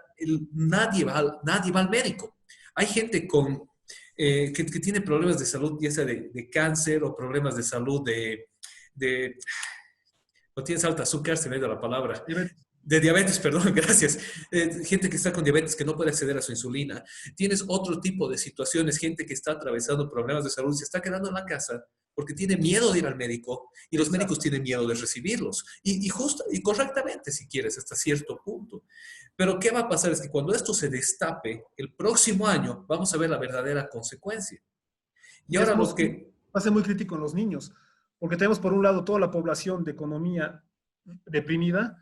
nadie va al médico. Hay gente que tiene problemas de salud, ya sea de cáncer o problemas de salud de no tienes alta azúcar, se me ha ido la palabra, de diabetes, perdón, gracias. Gente que está con diabetes que no puede acceder a su insulina. Tienes otro tipo de situaciones, gente que está atravesando problemas de salud y se está quedando en la casa porque tiene miedo de ir al médico y los médicos Exacto. tienen miedo de recibirlos. Y correctamente, si quieres, hasta cierto punto. Pero ¿qué va a pasar? Es que cuando esto se destape, el próximo año vamos a ver la verdadera consecuencia. Y Y es ahora muy, lo que... va a ser muy crítico en los niños, porque tenemos por un lado toda la población de economía deprimida,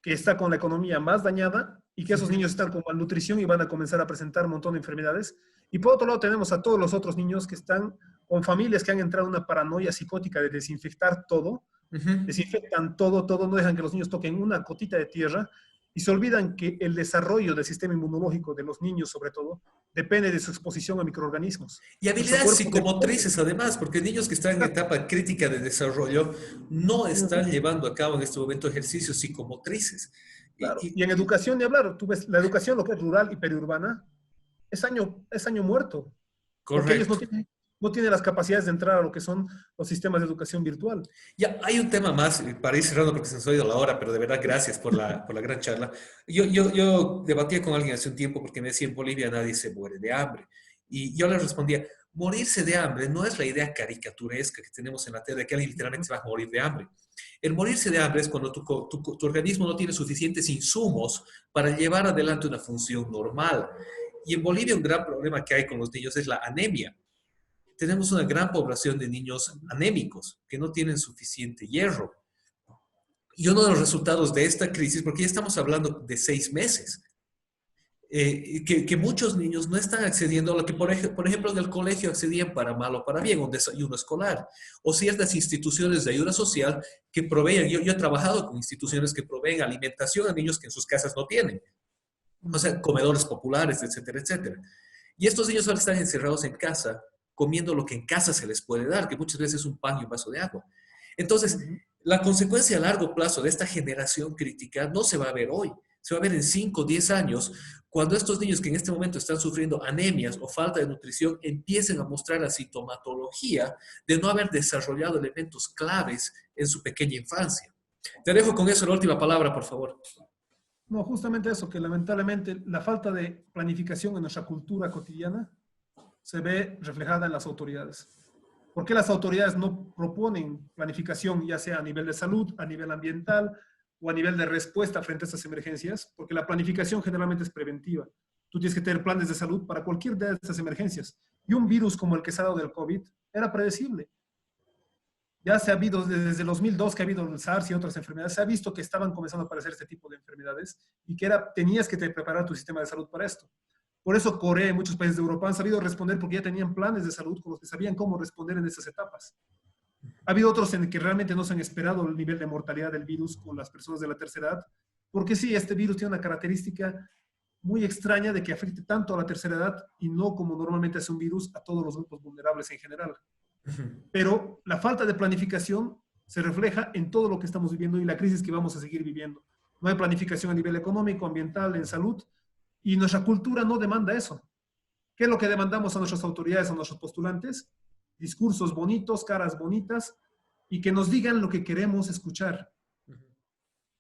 que está con la economía más dañada y que esos niños están con malnutrición y van a comenzar a presentar un montón de enfermedades. Y por otro lado tenemos a todos los otros niños que están con familias que han entrado en una paranoia psicótica de desinfectar todo, desinfectan todo, todo, no dejan que los niños toquen una gotita de tierra y se olvidan que el desarrollo del sistema inmunológico de los niños, sobre todo, depende de su exposición a microorganismos. Y Nuestro habilidades cuerpo depende. psicomotrices además, porque niños que están en Exacto. etapa crítica de desarrollo no están llevando a cabo en este momento ejercicios psicomotrices. Claro. Y Y en educación, ni hablar, tú ves, la educación, lo que es rural y periurbana, es año muerto, porque ellos correcto. no tienen las capacidades de entrar a lo que son los sistemas de educación virtual. Ya hay un tema más para ir cerrando porque se nos ha ido la hora, pero de verdad gracias por la gran charla. Yo debatía con alguien hace un tiempo porque me decía en Bolivia nadie se muere de hambre. Y yo le respondía, morirse de hambre no es la idea caricaturesca que tenemos en la tele de que alguien literalmente se va a morir de hambre. El morirse de hambre es cuando tu organismo no tiene suficientes insumos para llevar adelante una función normal. Y en Bolivia un gran problema que hay con los niños es la anemia. Tenemos una gran población de niños anémicos que no tienen suficiente hierro. Y uno de los resultados de esta crisis, porque ya estamos hablando de 6 meses, que muchos niños no están accediendo a lo que, por ejemplo, en el colegio accedían para mal o para bien, un desayuno escolar, o ciertas instituciones de ayuda social que proveen. Yo he trabajado con instituciones que proveen alimentación a niños que en sus casas no tienen, o sea, comedores populares, etcétera, etcétera. Y estos niños ahora están encerrados en casa, comiendo lo que en casa se les puede dar, que muchas veces es un pan y un vaso de agua. Entonces, la consecuencia a largo plazo de esta generación crítica no se va a ver hoy, se va a ver en 5 o 10 años, cuando estos niños que en este momento están sufriendo anemias o falta de nutrición empiecen a mostrar la sintomatología de no haber desarrollado elementos claves en su pequeña infancia. Te dejo con eso la última palabra, por favor. No, justamente eso, que lamentablemente la falta de planificación en nuestra cultura cotidiana se ve reflejada en las autoridades. ¿Por qué las autoridades no proponen planificación, ya sea a nivel de salud, a nivel ambiental o a nivel de respuesta frente a estas emergencias? Porque la planificación generalmente es preventiva. Tú tienes que tener planes de salud para cualquier de estas emergencias. Y un virus como el que se ha dado del COVID era predecible. Ya se ha habido, desde el 2002 que ha habido el SARS y otras enfermedades, se ha visto que estaban comenzando a aparecer este tipo de enfermedades y que tenías que preparar tu sistema de salud para esto. Por eso Corea y muchos países de Europa han sabido responder porque ya tenían planes de salud con los que sabían cómo responder en esas etapas. Ha habido otros en que realmente no se han esperado el nivel de mortalidad del virus con las personas de la tercera edad, porque sí, este virus tiene una característica muy extraña de que afecte tanto a la tercera edad y no como normalmente hace un virus a todos los grupos vulnerables en general. Pero la falta de planificación se refleja en todo lo que estamos viviendo y la crisis que vamos a seguir viviendo. No hay planificación a nivel económico, ambiental, en salud, y nuestra cultura no demanda eso. ¿Qué es lo que demandamos a nuestras autoridades, a nuestros postulantes? Discursos bonitos, caras bonitas, y que nos digan lo que queremos escuchar.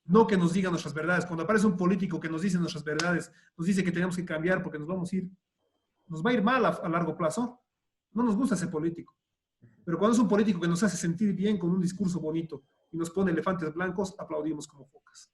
No que nos digan nuestras verdades. Cuando aparece un político que nos dice nuestras verdades, nos dice que tenemos que cambiar porque nos va a ir mal a largo plazo, no nos gusta ese político. Pero cuando es un político que nos hace sentir bien con un discurso bonito y nos pone elefantes blancos, aplaudimos como focas.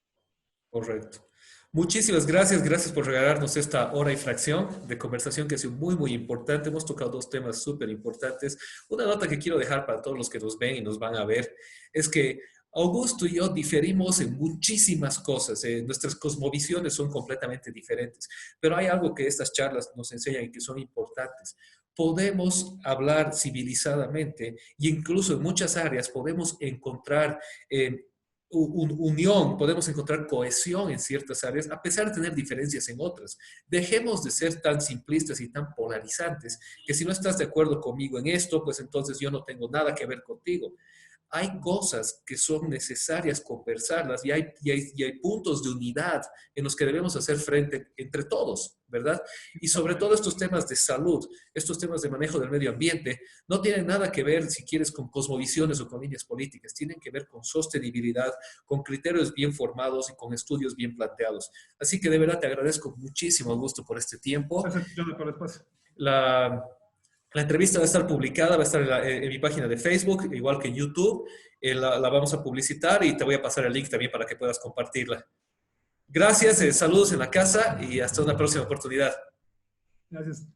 Correcto. Muchísimas gracias, gracias por regalarnos esta hora y fracción de conversación que ha sido muy, muy importante. Hemos tocado dos temas súper importantes. Una nota que quiero dejar para todos los que nos ven y nos van a ver es que Augusto y yo diferimos en muchísimas cosas. Nuestras cosmovisiones son completamente diferentes, pero hay algo que estas charlas nos enseñan y que son importantes. Podemos hablar civilizadamente e incluso en muchas áreas podemos encontrar unión, podemos encontrar cohesión en ciertas áreas, a pesar de tener diferencias en otras. Dejemos de ser tan simplistas y tan polarizantes, que si no estás de acuerdo conmigo en esto, pues entonces yo no tengo nada que ver contigo. Hay cosas que son necesarias conversarlas y hay puntos de unidad en los que debemos hacer frente entre todos, ¿verdad? Y sobre todo estos temas de salud, estos temas de manejo del medio ambiente, no tienen nada que ver, si quieres, con cosmovisiones o con líneas políticas, tienen que ver con sostenibilidad, con criterios bien formados y con estudios bien planteados. Así que de verdad te agradezco muchísimo, Augusto, por este tiempo. Gracias, John, por el espacio. La entrevista va a estar publicada, va a estar en mi página de Facebook, igual que en YouTube. La vamos a publicitar y te voy a pasar el link también para que puedas compartirla. Gracias, saludos en la casa y hasta una próxima oportunidad. Gracias.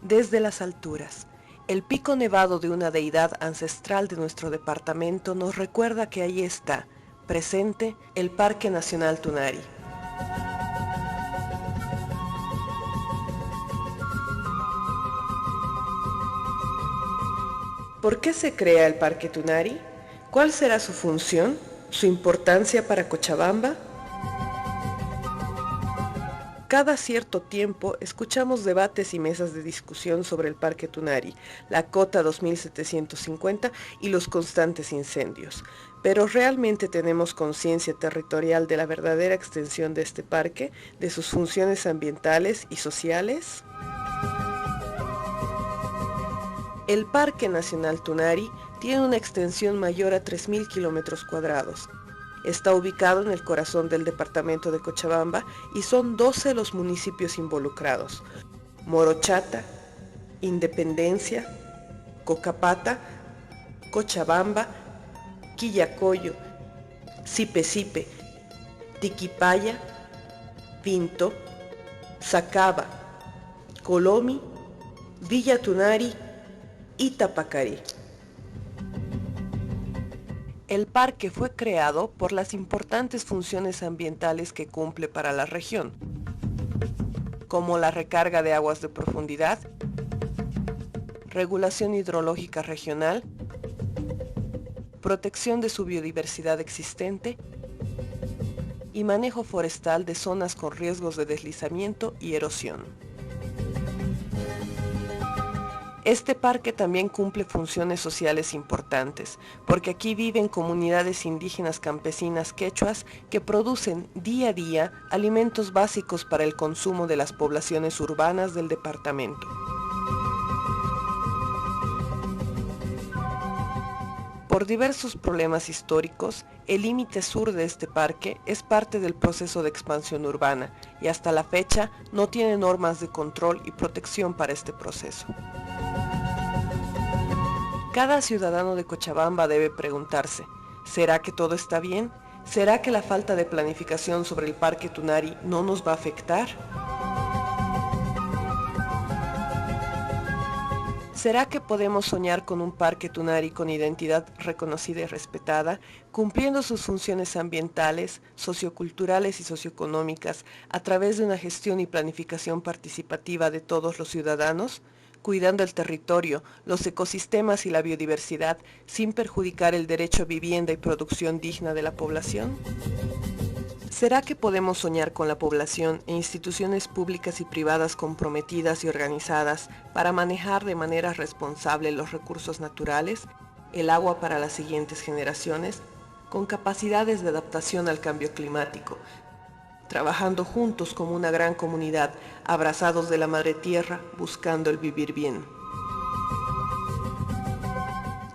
Desde las alturas, el pico nevado de una deidad ancestral de nuestro departamento nos recuerda que ahí está, presente, el Parque Nacional Tunari. ¿Por qué se crea el Parque Tunari? ¿Cuál será su función? ¿Su importancia para Cochabamba? Cada cierto tiempo escuchamos debates y mesas de discusión sobre el Parque Tunari, la Cota 2750 y los constantes incendios. Pero ¿realmente tenemos conciencia territorial de la verdadera extensión de este parque, de sus funciones ambientales y sociales? El Parque Nacional Tunari tiene una extensión mayor a 3.000 kilómetros cuadrados. Está ubicado en el corazón del departamento de Cochabamba y son 12 los municipios involucrados: Morochata, Independencia, Cocapata, Cochabamba, Quillacollo, Sipe, Tiquipaya, Pinto, Sacaba, Colomi, Villa Tunari y Tapacarí. El parque fue creado por las importantes funciones ambientales que cumple para la región, como la recarga de aguas de profundidad, regulación hidrológica regional, protección de su biodiversidad existente y manejo forestal de zonas con riesgos de deslizamiento y erosión. Este parque también cumple funciones sociales importantes, porque aquí viven comunidades indígenas campesinas quechuas que producen día a día alimentos básicos para el consumo de las poblaciones urbanas del departamento. Por diversos problemas históricos, el límite sur de este parque es parte del proceso de expansión urbana y hasta la fecha no tiene normas de control y protección para este proceso. Cada ciudadano de Cochabamba debe preguntarse, ¿será que todo está bien? ¿Será que la falta de planificación sobre el Parque Tunari no nos va a afectar? ¿Será que podemos soñar con un Parque Tunari con identidad reconocida y respetada, cumpliendo sus funciones ambientales, socioculturales y socioeconómicas a través de una gestión y planificación participativa de todos los ciudadanos, cuidando el territorio, los ecosistemas y la biodiversidad sin perjudicar el derecho a vivienda y producción digna de la población? ¿Será que podemos soñar con la población e instituciones públicas y privadas comprometidas y organizadas para manejar de manera responsable los recursos naturales, el agua para las siguientes generaciones, con capacidades de adaptación al cambio climático, trabajando juntos como una gran comunidad, abrazados de la madre tierra, buscando el vivir bien?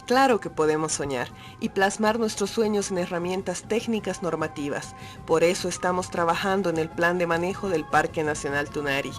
Claro que podemos soñar y plasmar nuestros sueños en herramientas técnicas normativas. Por eso estamos trabajando en el Plan de Manejo del Parque Nacional Tunari.